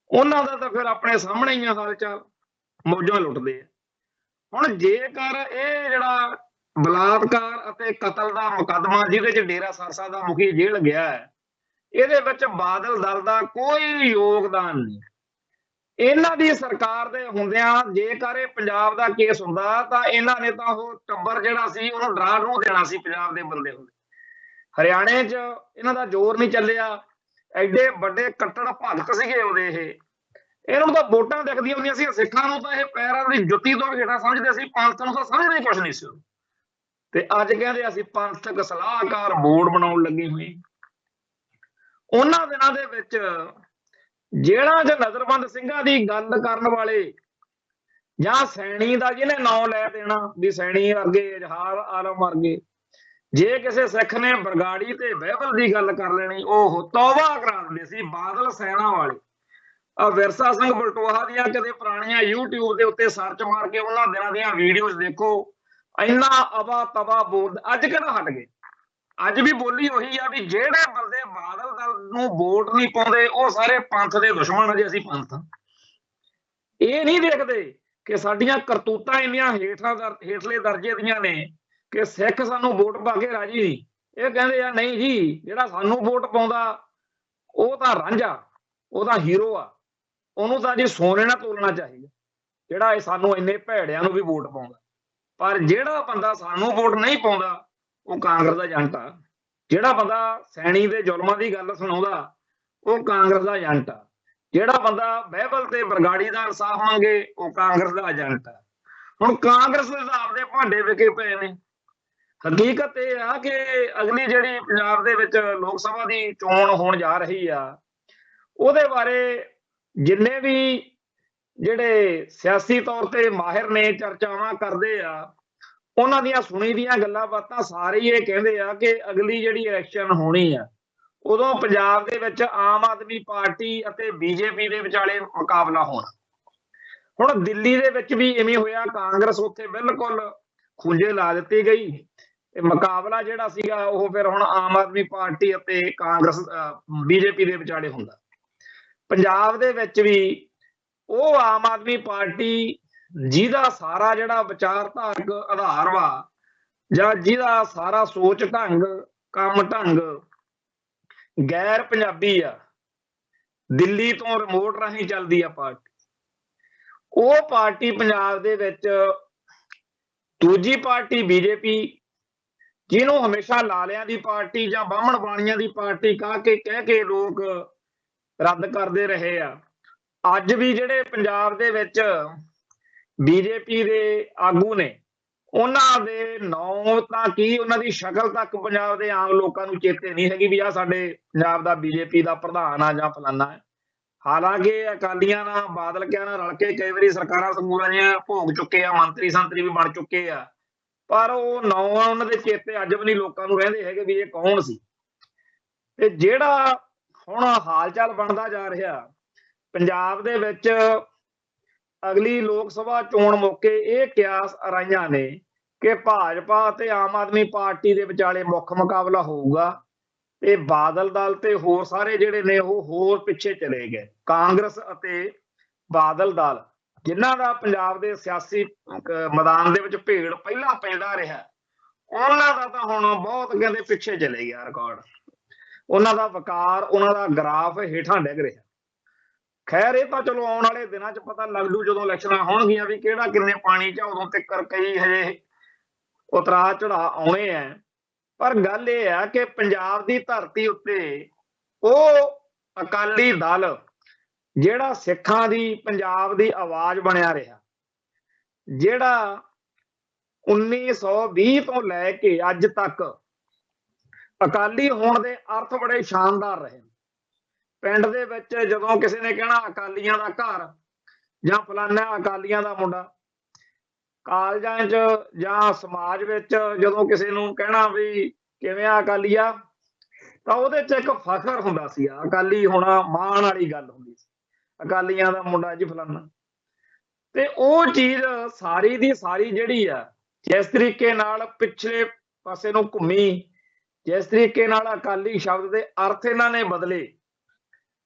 ਉਹਨਾਂ ਦਾ ਤਾਂ ਫਿਰ ਆਪਣੇ ਸਾਹਮਣੇ ਹੀ ਆ ਹਾਲ ਚਾਲ, ਮੌਜਾਂ ਲੁੱਟਦੇ ਆ। ਹੁਣ ਜੇਕਰ ਇਹ ਜਿਹੜਾ ਬਲਾਤਕਾਰ ਅਤੇ ਕਤਲ ਦਾ ਮੁਕੱਦਮਾ ਜਿਹਦੇ 'ਚ ਡੇਰਾ ਸਰਸਾ ਦਾ ਮੁਖੀ ਜੇਲ੍ਹ ਗਿਆ ਹੈ, ਇਹਦੇ ਵਿੱਚ ਬਾਦਲ ਦਲ ਦਾ ਕੋਈ ਯੋਗਦਾਨ ਨਹੀਂ। ਇਹਨਾਂ ਦੀ ਸਰਕਾਰ ਦੇ ਹੁੰਦਿਆਂ ਜੇਕਰ ਇਹ ਪੰਜਾਬ ਦਾ ਕੇਸ ਹੁੰਦਾ ਤਾਂ ਇਹਨਾਂ ਨੇ ਤਾਂ ਉਹ ਟੱਬਰ ਜਿਹੜਾ ਸੀ ਉਹਨੂੰ ਡਰਾ ਡਰੂ ਦੇਣਾ ਸੀ। ਪੰਜਾਬ ਦੇ ਬੰਦੇ ਹੁੰਦੇ ਹਰਿਆਣੇ 'ਚ ਇਹਨਾਂ ਦਾ ਜ਼ੋਰ ਨਹੀਂ ਚੱਲਿਆ, ਐਡੇ ਵੱਡੇ ਕੱਟੜ ਭਗਤ ਸੀਗੇ ਉਹਦੇ। ਇਹਨਾਂ ਨੂੰ ਤਾਂ ਵੋਟਾਂ ਦਿਖਦੀਆਂ ਹੁੰਦੀਆਂ ਸੀ, ਸਿੱਖਾਂ ਨੂੰ ਤਾਂ ਇਹ ਪੈਰਾਂ ਦੀ ਜੁੱਤੀ ਤੋਂ ਹੇਠਾਂ ਸਮਝਦੇ ਸੀ, ਪੰਥ ਨੂੰ ਤਾਂ ਸਮਝਦੇ ਕੁਛ ਨਹੀਂ ਸੀ। ਤੇ ਅੱਜ ਕਹਿੰਦੇ ਅਸੀਂ ਪੰਥਕ ਸਲਾਹਕਾਰ ਬੋਰਡ ਬਣਾਉਣ ਲੱਗੇ ਹੋਏ। ਉਹਨਾਂ ਦਿਨਾਂ ਦੇ ਵਿੱਚ ਜੇਲ੍ਹਾਂ 'ਚ ਨਜ਼ਰਬੰਦ ਸਿੰਘਾਂ ਦੀ ਗੱਲ ਕਰਨ ਵਾਲੇ ਜਾਂ ਸੈਣੀ ਦਾ ਜਿਹਨੇ ਨਾਂ ਲੈ ਦੇਣਾ ਵੀ ਸੈਣੀ ਵਰਗੇ, ਇਜ਼ਹਾਰ ਆਲਮ ਵਰਗੇ, ਜੇ ਕਿਸੇ ਸਿੱਖ ਨੇ ਬਰਗਾੜੀ ਤੇ ਬਾਈਬਲ ਦੀ ਗੱਲ ਕਰ ਲੈਣੀ ਉਹ ਤੌਬਾ ਕਰਾ ਦਿੰਦੇ ਸੀ। ਬਾਦਲ ਸੈਨਾ ਵਾਲੇ ਵਿਰਸਾ ਸਿੰਘ ਬਲਟੋਹਾ ਦੀਆਂ ਕਦੇ ਪੁਰਾਣੀਆਂ YouTube ਦੇ ਉੱਤੇ ਸਰਚ ਮਾਰ ਕੇ ਉਹਨਾਂ ਦਿਨਾਂ ਦੀਆਂ ਵੀਡੀਓਜ਼ ਦੇਖੋ, ਇੰਨਾ ਅਵਾ ਤਵਾ ਬੋਲ। ਅੱਜ ਕਿਹੜਾ ਹਟ ਗਏ? ਅੱਜ ਵੀ ਬੋਲੀ ਉਹੀ ਆ ਵੀ ਜਿਹੜੇ ਬੰਦੇ ਬਾਦਲ ਦਲ ਨੂੰ ਵੋਟ ਨਹੀਂ ਪਾਉਂਦੇ ਉਹ ਸਾਰੇ ਪੰਥ ਦੇ ਦੁਸ਼ਮਣ। ਜੇ ਅਸੀਂ ਪੰਥ ਇਹ ਨਹੀਂ ਦੇਖਦੇ ਕਿ ਸਾਡੀਆਂ ਕਰਤੂਤਾਂ ਇੰਨੀਆਂ ਹੇਠਲੇ ਦਰਜੇ ਦੀਆਂ ਨੇ ਕਿ ਸਿੱਖ ਸਾਨੂੰ ਵੋਟ ਪਾ ਕੇ ਰਾਜੀ ਨਹੀਂ। ਇਹ ਕਹਿੰਦੇ ਆ ਨਹੀਂ ਜੀ ਜਿਹੜਾ ਸਾਨੂੰ ਵੋਟ ਪਾਉਂਦਾ ਉਹ ਤਾਂ ਰਾਂਝਾ, ਉਹ ਤਾਂ ਹੀਰੋ ਆ, ਉਹਨੂੰ ਤਾਂ ਜੀ ਸੋਨੇ ਨਾਲ ਤੋਲਣਾ ਚਾਹੀਦਾ ਜਿਹੜਾ ਇਹ ਸਾਨੂੰ ਇੰਨੇ ਭੈੜਿਆਂ ਨੂੰ ਵੀ ਵੋਟ ਪਾਉਂਦਾ। ਪਰ ਜਿਹੜਾ ਬੰਦਾ ਸਾਨੂੰ ਵੋਟ ਨਹੀਂ ਪਾਉਂਦਾ ਉਹ ਕਾਂਗਰਸ ਦਾ ਏਜੰਟ ਆ। ਜਿਹੜਾ ਬੰਦਾ ਸੈਣੀ ਦੇ ਜ਼ੁਲਮਾਂ ਦੀ ਗੱਲ ਸੁਣਾਉਂਦਾ ਉਹ ਕਾਂਗਰਸ ਦਾ ਏਜੰਟ ਆ। ਜਿਹੜਾ ਬੰਦਾ ਬਾਈਬਲ ਤੇ ਬਰਗਾੜੀ ਦਾ ਇਨਸਾਫ ਮੰਗੇ ਉਹ ਕਾਂਗਰਸ ਦਾ ਏਜੰਟ ਆ। ਹੁਣ ਕਾਂਗਰਸ ਦੇ ਹਿਸਾਬ ਦੇ ਭਾਂਡੇ ਵਿਕੇ ਪਏ ਨੇ। ਹਕੀਕਤ ਇਹ ਆ ਕਿ ਅਗਲੀ ਜਿਹੜੀ ਪੰਜਾਬ ਦੇ ਵਿੱਚ ਲੋਕ ਸਭਾ ਦੀ ਚੋਣ ਹੋਣ ਜਾ ਰਹੀ ਆ, ਉਹਦੇ ਬਾਰੇ ਜਿੰਨੇ ਵੀ ਜਿਹੜੇ ਸਿਆਸੀ ਤੌਰ ਤੇ ਮਾਹਿਰ ਨੇ ਚਰਚਾਵਾਂ ਕਰਦੇ ਆ, ਉਹਨਾਂ ਦੀਆਂ ਸੁਣੀ ਦੀਆਂ ਗੱਲਾਂ ਬਾਤਾਂ ਸਾਰੇ ਹੀ ਇਹ ਕਹਿੰਦੇ ਆ ਕਿ ਅਗਲੀ ਜਿਹੜੀ ਇਲੈਕਸ਼ਨ ਹੋਣੀ ਆ, ਉਦੋਂ ਪੰਜਾਬ ਦੇ ਵਿੱਚ ਆਮ ਆਦਮੀ ਪਾਰਟੀ ਅਤੇ ਬੀਜੇਪੀ ਦੇ ਵਿਚਾਲੇ ਮੁਕਾਬਲਾ ਹੋਣਾ। ਹੁਣ ਦਿੱਲੀ ਦੇ ਵਿੱਚ ਵੀ ਇਵੇਂ ਹੋਇਆ, ਕਾਂਗਰਸ ਉੱਥੇ ਬਿਲਕੁਲ ਖੂੰਜੇ ਲਾ ਦਿੱਤੀ ਗਈ ਤੇ ਮੁਕਾਬਲਾ ਜਿਹੜਾ ਸੀਗਾ ਉਹ ਫਿਰ ਹੁਣ ਆਮ ਆਦਮੀ ਪਾਰਟੀ ਅਤੇ ਕਾਂਗਰਸ ਬੀਜੇਪੀ ਦੇ ਵਿਚਾਲੇ ਹੁੰਦਾ। ਪੰਜਾਬ ਦੇ ਵਿੱਚ ਵੀ ਉਹ ਆਮ ਆਦਮੀ ਪਾਰਟੀ ਜਿਹਦਾ ਸਾਰਾ ਜਿਹੜਾ ਵਿਚਾਰਧਾਰਕ ਆਧਾਰ ਵਾ ਜਾਂ ਜਿਹਦਾ ਸਾਰਾ ਸੋਚ ਢੰਗ ਕੰਮ ਢੰਗ ਗੈਰ ਪੰਜਾਬੀ ਆ, ਦਿੱਲੀ ਤੋਂ ਰਿਮੋਟ ਰਾਹੀਂ ਚੱਲਦੀ ਆ ਪਾਰਟੀ, ਉਹ ਪਾਰਟੀ ਪੰਜਾਬ ਦੇ ਵਿੱਚ ਦੂਜੀ ਪਾਰਟੀ ਬੀਜੇਪੀ, ਜਿਹਨੂੰ ਹਮੇਸ਼ਾ ਲਾਲਿਆਂ ਦੀ ਪਾਰਟੀ ਜਾਂ ਬਾਹਮਣ ਬਾਣੀਆਂ ਦੀ ਪਾਰਟੀ ਕਹਿ ਕੇ ਲੋਕ ਰੱਦ ਕਰਦੇ ਰਹੇ ਆ, ਅੱਜ ਵੀ ਜਿਹੜੇ ਪੰਜਾਬ ਦੇ ਵਿੱਚ ਬੀਜੇਪੀ ਦੇ ਆਗੂ ਨੇ, ਉਹਨਾਂ ਦੇ ਨਾਂ ਤਾਂ ਕੀ, ਉਹਨਾਂ ਦੀ ਸ਼ਕਲ ਤੱਕ ਪੰਜਾਬ ਦੇ ਆਮ ਲੋਕਾਂ ਨੂੰ ਚੇਤੇ ਨਹੀਂ ਹੈਗੀ ਵੀ ਆ ਸਾਡੇ ਪੰਜਾਬ ਦਾ ਬੀਜੇਪੀ ਦਾ ਪ੍ਰਧਾਨ ਆ ਜਾਂ ਫਲਾਨਾ ਹੈ। ਹਾਲਾਂਕਿ ਅਕਾਲੀਆਂ ਨਾਲ ਬਾਦਲ ਕਿਆਂ ਨਾਲ ਰਲ ਕੇ ਕਈ ਵਾਰੀ ਸਰਕਾਰਾਂ ਸਕੂਲਾਂ ਦੀਆਂ ਭੋਗ ਚੁੱਕੇ ਆ, ਮੰਤਰੀ ਸੰਤਰੀ ਵੀ ਬਣ ਚੁੱਕੇ ਆ, ਪਰ ਉਹ ਨਾਂ ਉਹਨਾਂ ਦੇ ਚੇਤੇ ਅੱਜ ਵੀ ਨਹੀਂ ਲੋਕਾਂ ਨੂੰ ਰਹਿੰਦੇ ਹੈਗੇ ਵੀ ਇਹ ਕੌਣ ਸੀ। ਤੇ ਜਿਹੜਾ ਹੁਣ ਹਾਲ ਚਾਲ ਬਣਦਾ ਜਾ ਰਿਹਾ ਪੰਜਾਬ ਦੇ ਵਿੱਚ, ਅਗਲੀ ਲੋਕ ਸਭਾ ਚੋਣ ਮੌਕੇ ਇਹ ਕਿਆਸ ਅਰਾਈਆਂ ਨੇ ਕਿ ਭਾਜਪਾ ਅਤੇ ਆਮ ਆਦਮੀ ਪਾਰਟੀ ਦੇ ਵਿਚਾਲੇ ਮੁੱਖ ਮੁਕਾਬਲਾ ਹੋਊਗਾ ਤੇ ਬਾਦਲ ਦਲ ਤੇ ਹੋਰ ਸਾਰੇ ਜਿਹੜੇ ਨੇ ਉਹ ਹੋਰ ਪਿੱਛੇ ਚਲੇ ਗਏ। ਕਾਂਗਰਸ ਅਤੇ ਬਾਦਲ ਦਲ, ਜਿਨ੍ਹਾਂ ਦਾ ਪੰਜਾਬ ਦੇ ਸਿਆਸੀ ਮੈਦਾਨ ਦੇ ਵਿੱਚ ਭੇੜ ਪਹਿਲਾਂ ਪੈਦਾ ਰਿਹਾ, ਉਹਨਾਂ ਦਾ ਤਾਂ ਹੁਣ ਬਹੁਤ ਕਹਿੰਦੇ ਪਿੱਛੇ ਚਲੇ ਗਿਆ ਰਿਕਾਰਡ, ਉਹਨਾਂ ਦਾ ਵਕਾਰ, ਉਹਨਾਂ ਦਾ ਗ੍ਰਾਫ ਹੇਠਾਂ ਡਿੱਗ ਰਿਹਾ। ਖੈਰ ਇਹ ਤਾਂ ਚਲੋ ਆਉਣ ਵਾਲੇ ਦਿਨਾਂ 'ਚ ਪਤਾ ਲੱਗ ਜੂ ਜਦੋਂ ਇਲੈਕਸ਼ਨਾਂ ਹੋਣਗੀਆਂ ਵੀ ਕਿਹੜਾ ਕਿੰਨੇ ਪਾਣੀ 'ਚ, ਉਦੋਂ ਤੱਕ ਕਈ ਹਜੇ ਉਤਰਾਅ ਚੜਾਅ ਆਉਣੇ ਆ। ਪਰ ਗੱਲ ਇਹ ਆ ਕਿ ਪੰਜਾਬ ਦੀ ਧਰਤੀ ਉੱਤੇ ਉਹ ਅਕਾਲੀ ਦਲ ਜਿਹੜਾ ਸਿੱਖਾਂ ਦੀ ਪੰਜਾਬ ਦੀ ਆਵਾਜ਼ ਬਣਿਆ ਰਿਹਾ, ਜਿਹੜਾ 1920 ਤੋਂ ਲੈ ਕੇ ਅੱਜ ਤੱਕ ਅਕਾਲੀ ਹੋਣ ਦੇ ਅਰਥ ਬੜੇ ਸ਼ਾਨਦਾਰ ਰਹੇ। ਪਿੰਡ ਦੇ ਵਿੱਚ ਜਦੋਂ ਕਿਸੇ ਨੇ ਕਹਿਣਾ ਅਕਾਲੀਆਂ ਦਾ ਘਰ ਜਾਂ ਫਲਾਨਾ ਅਕਾਲੀਆਂ ਦਾ ਮੁੰਡਾ, ਕਾਲਜਾਂ 'ਚ ਜਾਂ ਸਮਾਜ ਵਿੱਚ ਜਦੋਂ ਕਿਸੇ ਨੂੰ ਕਹਿਣਾ ਵੀ ਕਿਵੇਂ ਆ ਅਕਾਲੀਆ, ਤਾਂ ਉਹਦੇ 'ਚ ਇੱਕ ਫਖਰ ਹੁੰਦਾ ਸੀ, ਅਕਾਲੀ ਹੋਣਾ ਮਾਣ ਵਾਲੀ ਗੱਲ ਹੁੰਦੀ ਸੀ, ਅਕਾਲੀਆਂ ਦਾ ਮੁੰਡਾ ਜੀ ਫਲਾਨਾ। ਤੇ ਉਹ ਚੀਜ਼ ਸਾਰੀ ਦੀ ਸਾਰੀ ਜਿਹੜੀ ਆ, ਜਿਸ ਤਰੀਕੇ ਨਾਲ ਪਿਛਲੇ ਪਾਸੇ ਨੂੰ ਘੁੰਮੀ, ਜਿਸ ਤਰੀਕੇ ਨਾਲ ਅਕਾਲੀ ਸ਼ਬਦ ਦੇ ਅਰਥ ਇਹਨਾਂ ਨੇ ਬਦਲੇ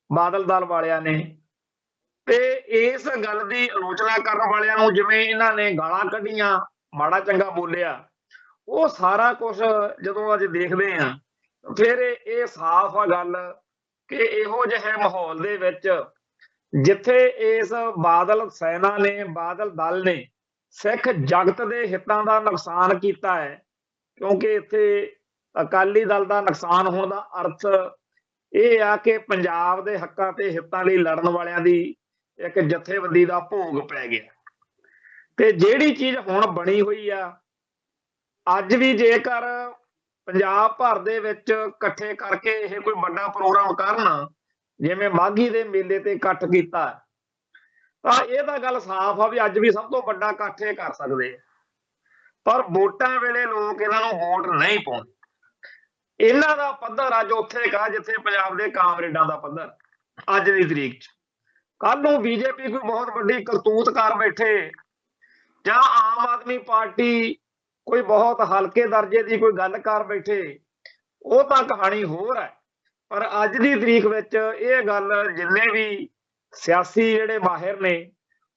ਬਾਦਲ ਦਲ ਵਾਲਿਆਂ ਨੇ, ਤੇ ਇਸ ਗੱਲ ਦੀ ਆਲੋਚਨਾ ਕਰਨ ਵਾਲਿਆਂ ਨੂੰ ਜਿਵੇਂ ਇਹਨਾਂ ਨੇ ਗਾਲਾਂ ਕੱਢੀਆਂ, ਮਾੜਾ ਚੰਗਾ ਬੋਲਿਆ, ਉਹ ਸਾਰਾ ਕੁਝ ਜਦੋਂ ਅੱਜ ਦੇਖਦੇ ਆ ਫਿਰ ਇਹ ਸਾਫ਼ ਆ ਗੱਲ ਕਿ ਇਹੋ ਜਿਹੇ ਮਾਹੌਲ ਦੇ ਵਿੱਚ ਜਿੱਥੇ ਇਸ ਬਾਦਲ ਸੈਨਾ ਨੇ, ਬਾਦਲ ਦਲ ਨੇ ਸਿੱਖ ਜਗਤ ਦੇ ਹਿੱਤਾਂ ਦਾ ਨੁਕਸਾਨ ਕੀਤਾ ਹੈ, ਕਿਉਂਕਿ ਇੱਥੇ ਅਕਾਲੀ ਦਲ ਦਾ ਨੁਕਸਾਨ ਹੋਣ ਦਾ ਅਰਥ ਇਹ ਆ ਕਿ ਪੰਜਾਬ ਦੇ ਹੱਕਾਂ ਤੇ ਹਿੱਤਾਂ ਲਈ ਲੜਨ ਵਾਲਿਆਂ ਦੀ ਇੱਕ ਜਥੇਬੰਦੀ ਦਾ ਭੋਗ ਪੈ ਗਿਆ। ਤੇ ਜਿਹੜੀ ਚੀਜ਼ ਹੁਣ ਬਣੀ ਹੋਈ ਆ, ਅੱਜ ਵੀ ਜੇਕਰ ਪੰਜਾਬ ਭਰ ਦੇ ਵਿੱਚ ਇਕੱਠੇ ਕਰਕੇ ਇਹ ਕੋਈ ਵੱਡਾ ਪ੍ਰੋਗਰਾਮ ਕਰਨ, ਜਿਵੇਂ ਮਾਘੀ ਦੇ ਮੇਲੇ ਤੇ ਇਕੱਠ ਕੀਤਾ, ਤਾਂ ਇਹ ਤਾਂ ਗੱਲ ਸਾਫ਼ ਆ ਵੀ ਅੱਜ ਵੀ ਸਭ ਤੋਂ ਵੱਡਾ ਇਕੱਠ ਇਹ ਕਰ ਸਕਦੇ ਆ, ਪਰ ਵੋਟਾਂ ਵੇਲੇ ਲੋਕ ਇਹਨਾਂ ਨੂੰ ਵੋਟ ਨਹੀਂ ਪਾਉਂਦੇ। ਇਹਨਾਂ ਦਾ ਪੱਧਰ ਅੱਜ ਉੱਥੇ ਕਾ ਜਿੱਥੇ ਪੰਜਾਬ ਦੇ ਕਾਮਰੇਡਾਂ ਦਾ ਪੱਧਰ ਅੱਜ ਦੀ ਤਰੀਕ 'ਚ। ਕੱਲ ਨੂੰ ਬੀਜੇਪੀ ਕੋਈ ਬਹੁਤ ਵੱਡੀ ਕਰਤੂਤ ਕਰ ਬੈਠੇ ਜਾਂ ਆਮ ਆਦਮੀ ਪਾਰਟੀ ਕੋਈ ਬਹੁਤ ਹਲਕੇ ਦਰਜੇ ਦੀ ਕੋਈ ਗੱਲ ਕਰ ਬੈਠੇ, ਉਹ ਤਾਂ ਕਹਾਣੀ ਹੋਰ ਹੈ। ਪਰ ਅੱਜ ਦੀ ਤਰੀਕ ਵਿੱਚ ਇਹ ਗੱਲ ਜਿੰਨੇ ਵੀ ਸਿਆਸੀ ਜਿਹੜੇ ਮਾਹਿਰ ਨੇ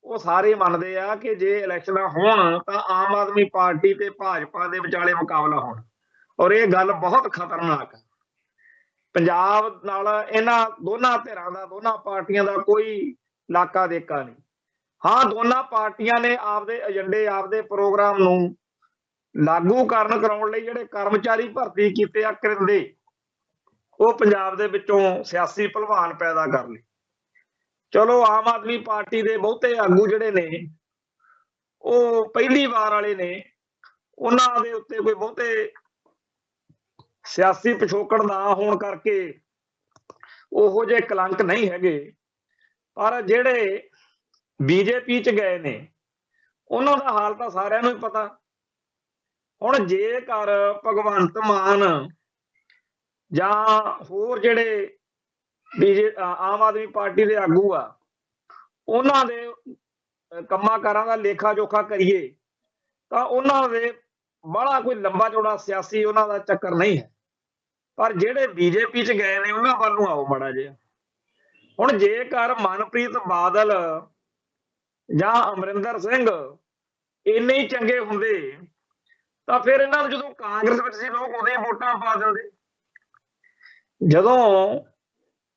ਉਹ ਸਾਰੇ ਮੰਨਦੇ ਆ ਕਿ ਜੇ ਇਲੈਕਸ਼ਨਾਂ ਹੋਣ ਤਾਂ ਆਮ ਆਦਮੀ ਪਾਰਟੀ ਤੇ ਭਾਜਪਾ ਦੇ ਵਿਚਾਲੇ ਮੁਕਾਬਲਾ ਹੋਣਾ, ਔਰ ਇਹ ਗੱਲ ਬਹੁਤ ਖਤਰਨਾਕ ਹੈ। ਪੰਜਾਬ ਨਾਲ ਇਹਨਾਂ ਦੋਨਾਂ ਧਿਰਾਂ ਦਾ, ਦੋਨਾਂ ਪਾਰਟੀਆਂ ਦਾ ਕੋਈ ਲਾਕਾ ਦੇਕਾ ਨਹੀਂ। ਹਾਂ, ਦੋਨਾਂ ਪਾਰਟੀਆਂ ਨੇ ਆਪਦੇ ਏਜੰਡੇ, ਆਪਦੇ ਪ੍ਰੋਗਰਾਮ ਨੂੰ ਲਾਗੂ ਕਰਾਉਣ ਲਈ ਜਿਹੜੇ ਕਰਮਚਾਰੀ ਭਰਤੀ ਕੀਤੇ ਆ ਕਰਿੰਦੇ, ਉਹ ਪੰਜਾਬ ਦੇ ਵਿੱਚੋਂ ਸਿਆਸੀ ਭਲਵਾਨ ਪੈਦਾ ਕਰ ਲਏ। ਚਲੋ ਆਮ ਆਦਮੀ ਪਾਰਟੀ ਦੇ ਬਹੁਤੇ ਆਗੂ ਜਿਹੜੇ ਨੇ ਉਹ ਪਹਿਲੀ ਵਾਰ ਵਾਲੇ ਨੇ, ਉਹਨਾਂ ਦੇ ਉੱਤੇ ਕੋਈ ਬਹੁਤੇ ਸਿਆਸੀ ਪਿਛੋਕੜ ਨਾ ਹੋਣ ਕਰਕੇ ਉਹੋ ਜਿਹੇ ਕਲੰਕ ਨਹੀਂ ਹੈਗੇ। ਪਰ ਜਿਹੜੇ ਬੀਜੇਪੀ ਚ ਗਏ ਨੇ ਉਹਨਾਂ ਦਾ ਹਾਲ ਤਾਂ ਸਾਰਿਆਂ ਨੂੰ ਹੀ ਪਤਾ। ਹੁਣ ਜੇਕਰ ਭਗਵੰਤ ਮਾਨ ਜਾਂ ਹੋਰ ਜਿਹੜੇ ਆਮ ਆਦਮੀ ਪਾਰਟੀ ਦੇ ਆਗੂ ਆ ਉਹਨਾਂ ਦੇ ਕੰਮਾਂ ਕਾਰਾਂ ਦਾ ਲੇਖਾ ਜੋਖਾ ਕਰੀਏ ਤਾਂ ਉਹਨਾਂ ਦੇ ਬੜਾ ਕੋਈ ਲੰਬਾ ਚੌੜਾ ਸਿਆਸੀ ਉਹਨਾਂ ਦਾ ਚੱਕਰ ਨਹੀਂ ਹੈ। ਪਰ ਜਿਹੜੇ ਬੀਜੇਪੀ ਚ ਗਏ ਨੇ ਉਹਨਾਂ ਵੱਲ ਨੂੰ ਆਓ ਮਾੜਾ ਜਿਹਾ। ਹੁਣ ਜੇਕਰ ਮਨਪ੍ਰੀਤ ਬਾਦਲ ਜਾਂ ਅਮਰਿੰਦਰ ਸਿੰਘ ਇੰਨੇ ਹੀ ਚੰਗੇ ਹੁੰਦੇ ਤਾਂ ਫਿਰ ਇਹਨਾਂ ਨੂੰ ਜਦੋਂ ਕਾਂਗਰਸ ਵਿੱਚ ਸੀ ਲੋਕ ਉਦੋਂ ਹੀ ਵੋਟਾਂ ਪਾ ਦਿੰਦੇ। ਜਦੋਂ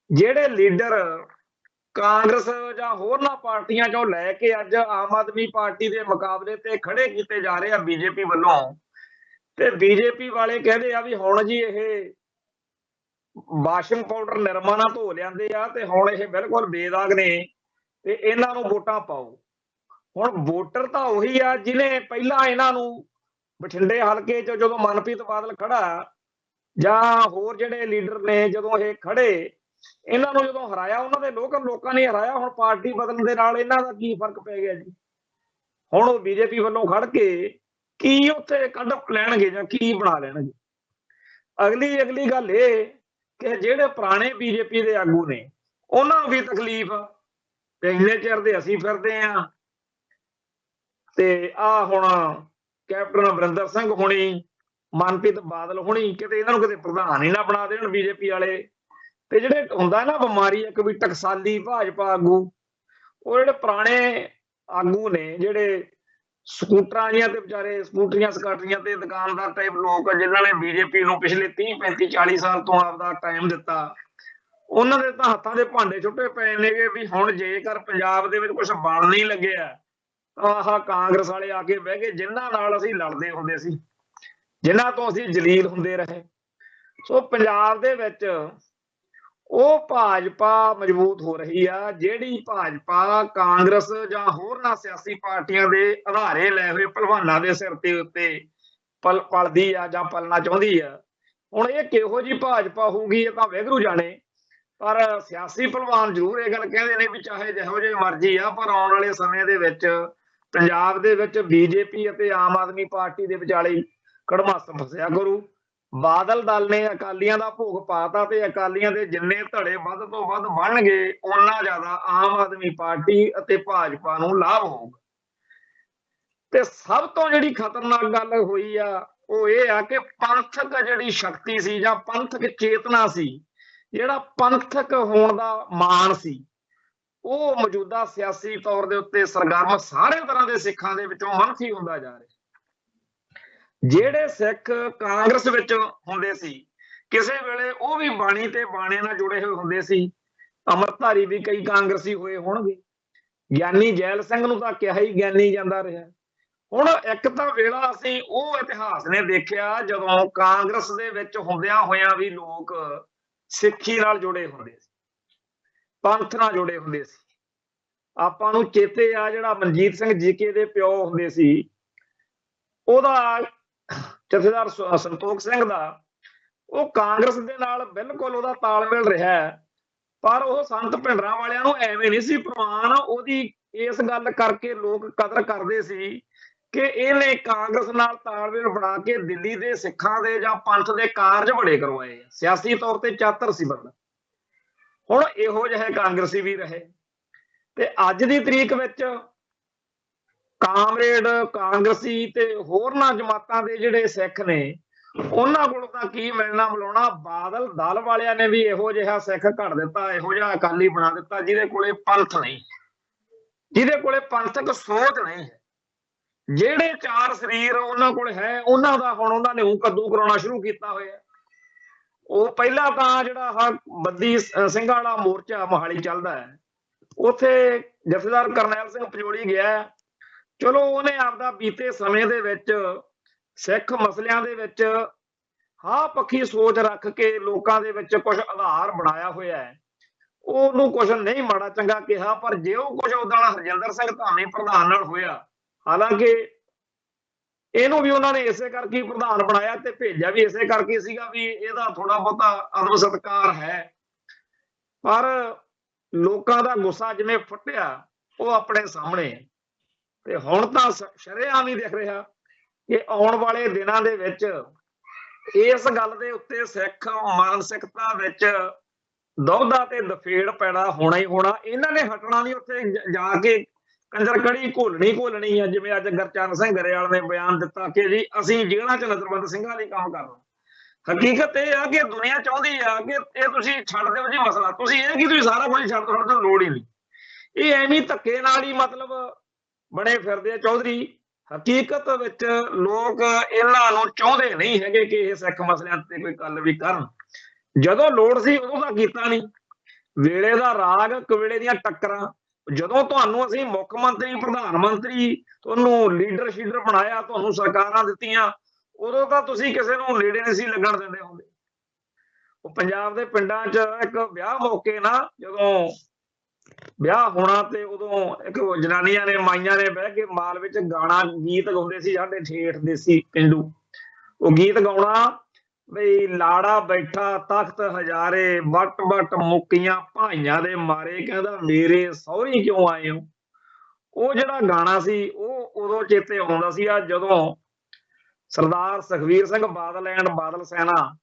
ਜਿਹੜੇ ਲੀਡਰ ਕਾਂਗਰਸ ਜਾਂ ਹੋਰਨਾਂ ਪਾਰਟੀਆਂ ਚੋਂ ਲੈ ਕੇ ਅੱਜ ਆਮ ਆਦਮੀ ਪਾਰਟੀ ਦੇ ਮੁਕਾਬਲੇ ਤੇ ਖੜੇ ਕੀਤੇ ਜਾ ਰਹੇ ਆ ਬੀਜੇਪੀ ਵੱਲੋਂ, ਤੇ ਬੀਜੇਪੀ ਵਾਲੇ ਕਹਿੰਦੇ ਆ ਵੀ ਹੁਣ ਜੀ ਇਹ ਵਾਸ਼ਿੰਗ ਪਾਊਡਰ ਨਿਰਮਾ ਨਾਲ ਧੋ ਲਿਆਂਦੇ ਆ ਤੇ ਹੁਣ ਇਹ ਬਿਲਕੁਲ ਬੇਦਾਗ ਨੇ ਤੇ ਇਹਨਾਂ ਨੂੰ ਵੋਟਾਂ ਪਾਓ। ਹੁਣ ਵੋਟਰ ਤਾਂ ਉਹੀ ਆ ਜਿਹਨੇ ਪਹਿਲਾਂ ਇਹਨਾਂ ਨੂੰ ਬਠਿੰਡੇ ਹਲਕੇ 'ਚ ਜਦੋਂ ਮਨਪ੍ਰੀਤ ਬਾਦਲ ਖੜਾ ਜਾਂ ਹੋਰ ਜਿਹੜੇ ਲੀਡਰ ਨੇ ਜਦੋਂ ਇਹ ਖੜੇ ਇਹਨਾਂ ਨੂੰ ਜਦੋਂ ਹਰਾਇਆ ਉਹਨਾਂ ਦੇ ਲੋਕਾਂ ਨੇ ਹਰਾਇਆ। ਹੁਣ ਪਾਰਟੀ ਬਦਲਣ ਦੇ ਨਾਲ ਇਹਨਾਂ ਦਾ ਕੀ ਫਰਕ ਪੈ ਗਿਆ ਜੀ। ਹੁਣ ਉਹ ਬੀਜੇਪੀ ਵੱਲੋਂ ਖੜ ਕੇ ਕੀ ਉੱਥੇ ਕੱਢ ਲੈਣਗੇ ਜਾਂ ਕੀ ਬਣਾ ਲੈਣਗੇ। ਅਗਲੀ ਗੱਲ ਇਹ ਕਿ ਜਿਹੜੇ ਪੁਰਾਣੇ ਬੀਜੇਪੀ ਦੇ ਆਗੂ ਨੇ ਉਹਨਾਂ ਨੂੰ ਵੀ ਤਕਲੀਫ ਤੇ ਇੰਨੇ ਚਿਰ ਦੇ ਅਸੀਂ ਫਿਰਦੇ ਆ ਤੇ ਆ ਹੁਣ ਕੈਪਟਨ ਅਮਰਿੰਦਰ ਸਿੰਘ ਹੋਣੀ ਮਨਪ੍ਰੀਤ ਬਾਦਲ ਹੋਣੀ ਕਿਤੇ ਇਹਨਾਂ ਨੂੰ ਕਿਤੇ ਪ੍ਰਧਾਨ ਹੀ ਨਾ ਬਣਾ ਦੇਣ ਬੀਜੇਪੀ ਵਾਲੇ। ਤੇ ਜਿਹੜੇ ਹੁੰਦਾ ਨਾ ਬਿਮਾਰੀ ਇੱਕ ਵੀ ਟਕਸਾਲੀ ਭਾਜਪਾ ਆਗੂ, ਉਹ ਜਿਹੜੇ ਪੁਰਾਣੇ ਆਗੂ ਨੇ ਜਿਹੜੇ ਸਕੂਟਰਾਂ ਜੀਆਂ ਤੇ ਵਿਚਾਰੇ ਸਕੂਟਰੀਆਂ ਸਕਾਟਰੀਆਂ ਤੇ ਦੁਕਾਨਦਾਰ ਟਾਈਪ ਲੋਕ ਜਿਨ੍ਹਾਂ ਨੇ ਬੀਜੇਪੀ ਨੂੰ ਪਿਛਲੇ 30 35 40 ਸਾਲ ਤੋਂ ਆਪਦਾ ਟਾਈਮ ਦਿੱਤਾ, ਉਹਨਾਂ ਦੇ ਤਾਂ ਹੱਥਾਂ ਦੇ ਭਾਂਡੇ ਛੁੱਟੇ ਪਏ ਨੇਗੇ ਵੀ ਹੁਣ ਜੇਕਰ ਪੰਜਾਬ ਦੇ ਵਿੱਚ ਕੁਝ ਬਣ ਨਹੀਂ ਲੱਗਿਆ ਤਾਂ ਆਹ ਕਾਂਗਰਸ ਵਾਲੇ ਆ ਕੇ ਬਹਿ ਗਏ ਜਿਨ੍ਹਾਂ ਨਾਲ ਅਸੀਂ ਲੜਦੇ ਹੁੰਦੇ ਸੀ, ਜਿਨ੍ਹਾਂ ਤੋਂ ਅਸੀਂ ਜਲੀਲ ਹੁੰਦੇ ਰਹੇ। ਸੋ ਪੰਜਾਬ ਦੇ ਵਿੱਚ ਉਹ ਭਾਜਪਾ ਮਜ਼ਬੂਤ ਹੋ ਰਹੀ ਆ ਜਿਹੜੀ ਭਾਜਪਾ ਕਾਂਗਰਸ ਜਾਂ ਹੋਰਨਾਂ ਸਿਆਸੀ ਪਾਰਟੀਆਂ ਦੇ ਆਧਾਰੇ ਲੈ ਹੋਏ ਭਲਵਾਨਾਂ ਦੇ ਸਿਰ ਤੇ ਉੱਤੇ ਪਲਦੀ ਆ ਜਾਂ ਪਲਣਾ ਚਾਹੁੰਦੀ ਆ। ਹੁਣ ਇਹ ਕਿਹੋ ਜਿਹੀ ਭਾਜਪਾ ਹੋਊਗੀ ਇਹ ਤਾਂ ਵਾਹਿਗੁਰੂ ਜਾਣੇ। ਪਰ ਸਿਆਸੀ ਭਲਵਾਨ ਜ਼ਰੂਰ ਇਹ ਗੱਲ ਕਹਿੰਦੇ ਨੇ ਵੀ ਚਾਹੇ ਜਿਹੋ ਜਿਹੇ ਮਰਜ਼ੀ ਆ ਪਰ ਆਉਣ ਵਾਲੇ ਸਮੇਂ ਦੇ ਵਿੱਚ ਪੰਜਾਬ ਦੇ ਵਿੱਚ ਬੀਜੇਪੀ ਅਤੇ ਆਮ ਆਦਮੀ ਪਾਰਟੀ ਦੇ ਵਿਚਾਲੇ ਕੜਮਾਸ ਫਸਿਆ ਕਰੂ। ਬਾਦਲ ਦਲ ਨੇ ਅਕਾਲੀਆਂ ਦਾ ਭੋਗ ਪਾਤਾ ਤੇ ਅਕਾਲੀਆਂ ਦੇ ਜਿੰਨੇ ਧੜੇ ਵੱਧ ਤੋਂ ਵੱਧ ਬਣਨਗੇ ਉਹਨਾਂ ਜ਼ਿਆਦਾ ਆਮ ਆਦਮੀ ਪਾਰਟੀ ਅਤੇ ਭਾਜਪਾ ਨੂੰ ਲਾਭ ਹੋਊਗਾ। ਤੇ ਸਭ ਤੋਂ ਜਿਹੜੀ ਖਤਰਨਾਕ ਗੱਲ ਹੋਈ ਆ ਉਹ ਇਹ ਆ ਕਿ ਪੰਥਕ ਜਿਹੜੀ ਸ਼ਕਤੀ ਸੀ ਜਾਂ ਪੰਥਕ ਚੇਤਨਾ ਸੀ, ਜਿਹੜਾ ਪੰਥਕ ਹੋਣ ਦਾ ਮਾਣ ਸੀ, ਉਹ ਮੌਜੂਦਾ ਸਿਆਸੀ ਤੌਰ ਦੇ ਉੱਤੇ ਸਰਗਰਮ ਸਾਰੇ ਤਰ੍ਹਾਂ ਦੇ ਸਿੱਖਾਂ ਦੇ ਵਿੱਚੋਂ ਮਨਫੀ ਹੁੰਦਾ ਜਾ ਰਿਹਾ। ਜਿਹੜੇ ਸਿੱਖ ਕਾਂਗਰਸ ਵਿੱਚ ਹੁੰਦੇ ਸੀ ਕਿਸੇ ਵੇਲੇ ਉਹ ਵੀ ਬਾਣੀ ਤੇ ਬਾਣੇ ਨਾਲ ਜੁੜੇ ਹੋਏ ਹੁੰਦੇ ਸੀ। ਅੰਮ੍ਰਿਤਧਾਰੀ ਵੀ ਕਈ ਕਾਂਗਰਸੀ ਹੋਏ ਹੋਣਗੇ। ਗਿਆਨੀ ਜੈਲ ਸਿੰਘ ਨੂੰ ਤਾਂ ਕਿਹਾ ਹੀ ਗਿਆਨੀ ਜਾਂਦਾ ਰਿਹਾ। ਹੁਣ ਇੱਕ ਤਾਂ ਵੇਲਾ ਅਸੀਂ ਉਹ ਇਤਿਹਾਸ ਨੇ ਦੇਖਿਆ ਜਦੋਂ ਕਾਂਗਰਸ ਦੇ ਵਿੱਚ ਹੁੰਦਿਆਂ ਹੋਇਆਂ ਵੀ ਲੋਕ ਸਿੱਖੀ ਨਾਲ ਜੁੜੇ ਹੁੰਦੇ ਸੀ, ਪੰਥ ਨਾਲ ਜੁੜੇ ਹੁੰਦੇ ਸੀ। ਆਪਾਂ ਨੂੰ ਚੇਤੇ ਆ ਜਿਹੜਾ ਮਨਜੀਤ ਸਿੰਘ ਜੀਕੇ ਦੇ ਪਿਓ ਹੁੰਦੇ ਸੀ, ਉਹਦਾ ਜਥੇਦਾਰ ਸੰਤੋਖ ਸਿੰਘ ਦਾ, ਉਹ ਕਾਂਗਰਸ ਦੇ ਨਾਲ ਬਿਲਕੁਲ ਉਹਦਾ ਤਾਲਮੇਲ ਰਿਹਾ। ਪਰ ਉਹ ਸੰਤ ਭਿੰਡਰਾਂ ਵਾਲਿਆਂ ਨੂੰ ਐਵੇਂ ਨਹੀਂ ਸੀ ਪ੍ਰਵਾਨ। ਉਹਦੀ ਇਸ ਗੱਲ ਕਰਕੇ ਲੋਕ ਕਦਰ ਕਰਦੇ ਸੀ ਕਿ ਇਹਨੇ ਕਾਂਗਰਸ ਨਾਲ ਤਾਲਮੇਲ ਬਣਾ ਕੇ ਦਿੱਲੀ ਦੇ ਸਿੱਖਾਂ ਦੇ ਜਾਂ ਪੰਥ ਦੇ ਕਾਰਜ ਬੜੇ ਕਰਵਾਏ। ਸਿਆਸੀ ਤੌਰ ਤੇ ਚਾਤਰ ਸੀ ਬੰਦਾ। ਹੁਣ ਇਹੋ ਜਿਹੇ ਕਾਂਗਰਸੀ ਵੀ ਰਹੇ ਤੇ ਅੱਜ ਦੀ ਤਰੀਕ ਵਿੱਚ ਕਾਮਰੇਡ ਕਾਂਗਰਸੀ ਤੇ ਹੋਰਨਾਂ ਜਮਾਤਾਂ ਦੇ ਜਿਹੜੇ ਸਿੱਖ ਨੇ ਉਹਨਾਂ ਕੋਲੋਂ ਤਾਂ ਕੀ ਮਿਲਣਾ ਮਿਲਾਉਣਾ। ਬਾਦਲ ਦਲ ਵਾਲਿਆਂ ਨੇ ਵੀ ਇਹੋ ਜਿਹਾ ਸਿੱਖ ਘੜ ਦਿੱਤਾ, ਇਹੋ ਜਿਹਾ ਅਕਾਲੀ ਬਣਾ ਦਿੱਤਾ ਜਿਹਦੇ ਕੋਲੇ ਪੰਥ ਨਹੀਂ, ਜਿਹਦੇ ਕੋਲੇ ਪੰਥਕ ਸੋਚ ਨਹੀਂ। ਜਿਹੜੇ ਚਾਰ ਸਰੀਰ ਉਹਨਾਂ ਕੋਲ ਹੈ ਉਹਨਾਂ ਦਾ ਹੁਣ ਉਹਨਾਂ ਨੇ ਉਹ ਕੱਦੂ ਕਰਾਉਣਾ ਸ਼ੁਰੂ ਕੀਤਾ ਹੋਇਆ। ਉਹ ਪਹਿਲਾਂ ਤਾਂ ਜਿਹੜਾ ਆਹ ਬੱਦੀ ਸਿੰਘਾਂ ਵਾਲਾ ਮੋਰਚਾ ਮੋਹਾਲੀ ਚੱਲਦਾ ਹੈ, ਉੱਥੇ ਜਥੇਦਾਰ ਕਰਨੈਲ ਸਿੰਘ ਪਜੋੜੀ ਗਿਆ। ਚਲੋ ਉਹਨੇ ਆਪਦਾ ਬੀਤੇ ਸਮੇਂ ਦੇ ਵਿੱਚ ਸਿੱਖ ਮਸਲਿਆਂ ਦੇ ਵਿੱਚ ਹਾਂ ਪੱਖੀ ਸੋਚ ਰੱਖ ਕੇ ਲੋਕਾਂ ਦੇ ਵਿੱਚ ਕੁਝ ਆਧਾਰ ਬਣਾਇਆ ਹੋਇਆ ਹੈ। ਉਹਨੂੰ ਕੁਝ ਨਹੀਂ ਮਾੜਾ ਚੰਗਾ ਕਿਹਾ, ਪਰ ਜੇ ਉਹ ਕੁਝ ਉਹਦਾ ਹਰਜਿੰਦਰ ਸਿੰਘ ਧਾਮੀ ਪ੍ਰਧਾਨ ਨਾਲ ਹੋਇਆ, ਹਾਲਾਂਕਿ ਇਹਨੂੰ ਵੀ ਉਹਨਾਂ ਨੇ ਇਸੇ ਕਰਕੇ ਪ੍ਰਧਾਨ ਬਣਾਇਆ ਤੇ ਭੇਜਿਆ ਵੀ ਇਸੇ ਕਰਕੇ ਸੀਗਾ ਵੀ ਇਹਦਾ ਥੋੜਾ ਬਹੁਤਾ ਅਦਬ ਸਤਿਕਾਰ ਹੈ। ਪਰ ਲੋਕਾਂ ਦਾ ਗੁੱਸਾ ਜਿਵੇਂ ਫੁੱਟਿਆ ਉਹ ਆਪਣੇ ਸਾਹਮਣੇ ਤੇ ਹੁਣ ਤਾਂ ਸ਼ਰੇਆਮ ਹੀ ਦਿਖ ਰਿਹਾ ਕਿ ਆਉਣ ਵਾਲੇ ਦਿਨਾਂ ਦੇ ਵਿੱਚ ਇਸ ਗੱਲ ਦੇ ਉੱਤੇ ਸਿੱਖ ਮਾਨਸਿਕਤਾ ਵਿੱਚ ਦੁਬਦਾ ਤੇ ਦਫੇੜ ਪੈਣਾ ਹੋਣਾ ਹੀ ਹੋਣਾ। ਇਹਨਾਂ ਨੇ ਹਟਣਾ ਨਹੀਂ, ਉੱਥੇ ਜਾ ਕੇ ਕੰਜਰ ਕੜੀ ਘੋਲਣੀ ਆ। ਜਿਵੇਂ ਅੱਜ ਗੁਰਚਰਨ ਸਿੰਘ ਗਰੇਵਾਲ ਨੇ ਬਿਆਨ ਦਿੱਤਾ ਕਿ ਜੀ ਅਸੀਂ ਜੇਲ੍ਹਾਂ 'ਚ ਨਜ਼ਰਬੰਦ ਸਿੰਘਾਂ ਲਈ ਕੰਮ ਕਰਨਾ। ਹਕੀਕਤ ਇਹ ਆ ਕਿ ਦੁਨੀਆ ਚਾਹੁੰਦੀ ਆ ਕਿ ਇਹ ਤੁਸੀਂ ਛੱਡ ਦਿਓ ਜੀ ਮਸਲਾ, ਤੁਸੀਂ ਇਹ ਕਿ ਤੁਸੀਂ ਸਾਰਾ ਕੁਝ ਛੱਡ ਦਿਓ, ਲੋੜ ਹੀ ਨਹੀਂ। ਇਹ ਐਵੇਂ ਧੱਕੇ ਨਾਲ ਹੀ ਮਤਲਬ ਬਣੇ ਫਿਰਦੇ ਆ ਚੌਧਰੀ। ਹਕੀਕਤ ਵਿੱਚ ਲੋਕ ਇਹਨਾਂ ਨੂੰ ਚਾਹੁੰਦੇ ਨਹੀਂ ਹੈਗੇ ਕਿ ਇਹ ਸਿੱਖ ਮਸਲਿਆਂ ਤੇ ਕੋਈ ਗੱਲ ਵੀ ਕਰਨ। ਜਦੋਂ ਲੋੜ ਸੀ ਉਦੋਂ ਤਾਂ ਕੀਤਾ ਨਹੀਂ। ਵੇਲੇ ਦਾ ਰਾਗ ਕਵੇਲੇ ਦੀਆਂ ਟੱਕਰਾਂ। ਜਦੋਂ ਤੁਹਾਨੂੰ ਅਸੀਂ ਮੁੱਖ ਮੰਤਰੀ ਪ੍ਰਧਾਨ ਮੰਤਰੀ ਤੁਹਾਨੂੰ ਲੀਡਰ ਸ਼ੀਡਰ ਬਣਾਇਆ, ਤੁਹਾਨੂੰ ਸਰਕਾਰਾਂ ਦਿੱਤੀਆਂ, ਉਦੋਂ ਤਾਂ ਤੁਸੀਂ ਕਿਸੇ ਨੂੰ ਨੇੜੇ ਨਹੀਂ ਸੀ ਲੱਗਣ ਦਿੰਦੇ ਹੁੰਦੇ। ਉਹ ਪੰਜਾਬ ਦੇ ਪਿੰਡਾਂ 'ਚ ਇੱਕ ਵਿਆਹ ਮੌਕੇ ਨਾ ਜਦੋਂ ਵਿਆਹ ਹੋਣਾ ਤੇ ਉਦੋਂ ਇੱਕ ਜਨਾਨੀਆਂ ਨੇ ਮਾਈਆਂ ਨੇ ਬਹਿ ਕੇ ਮਾਲ ਵਿੱਚ ਗਾਣਾ ਗੀਤ ਗਾਉਂਦੇ ਸੀ ਸਾਡੇ ਠੇਠ ਦੇਸੀ ਪਿੰਡੂ। ਉਹ ਗੀਤ ਗਾਉਣਾ ਬਈ ਲਾੜਾ ਬੈਠਾ ਤਖਤ ਹਜ਼ਾਰੇ, ਵੱਟ ਵੱਟ ਮੁੱਕੀਆਂ ਭਾਈਆਂ ਦੇ ਮਾਰੇ, ਕਹਿੰਦਾ ਮੇਰੇ ਸਹੁਰੀ ਕਿਉਂ ਆਏ ਹੋ। ਉਹ ਜਿਹੜਾ ਗਾਣਾ ਸੀ ਉਹ ਉਦੋਂ ਚੇਤੇ ਆਉਂਦਾ ਸੀ ਆ ਜਦੋਂ ਸਰਦਾਰ ਸੁਖਬੀਰ ਸਿੰਘ ਬਾਦਲ ਐਂਡ ਬਾਦਲ ਸੈਨਾ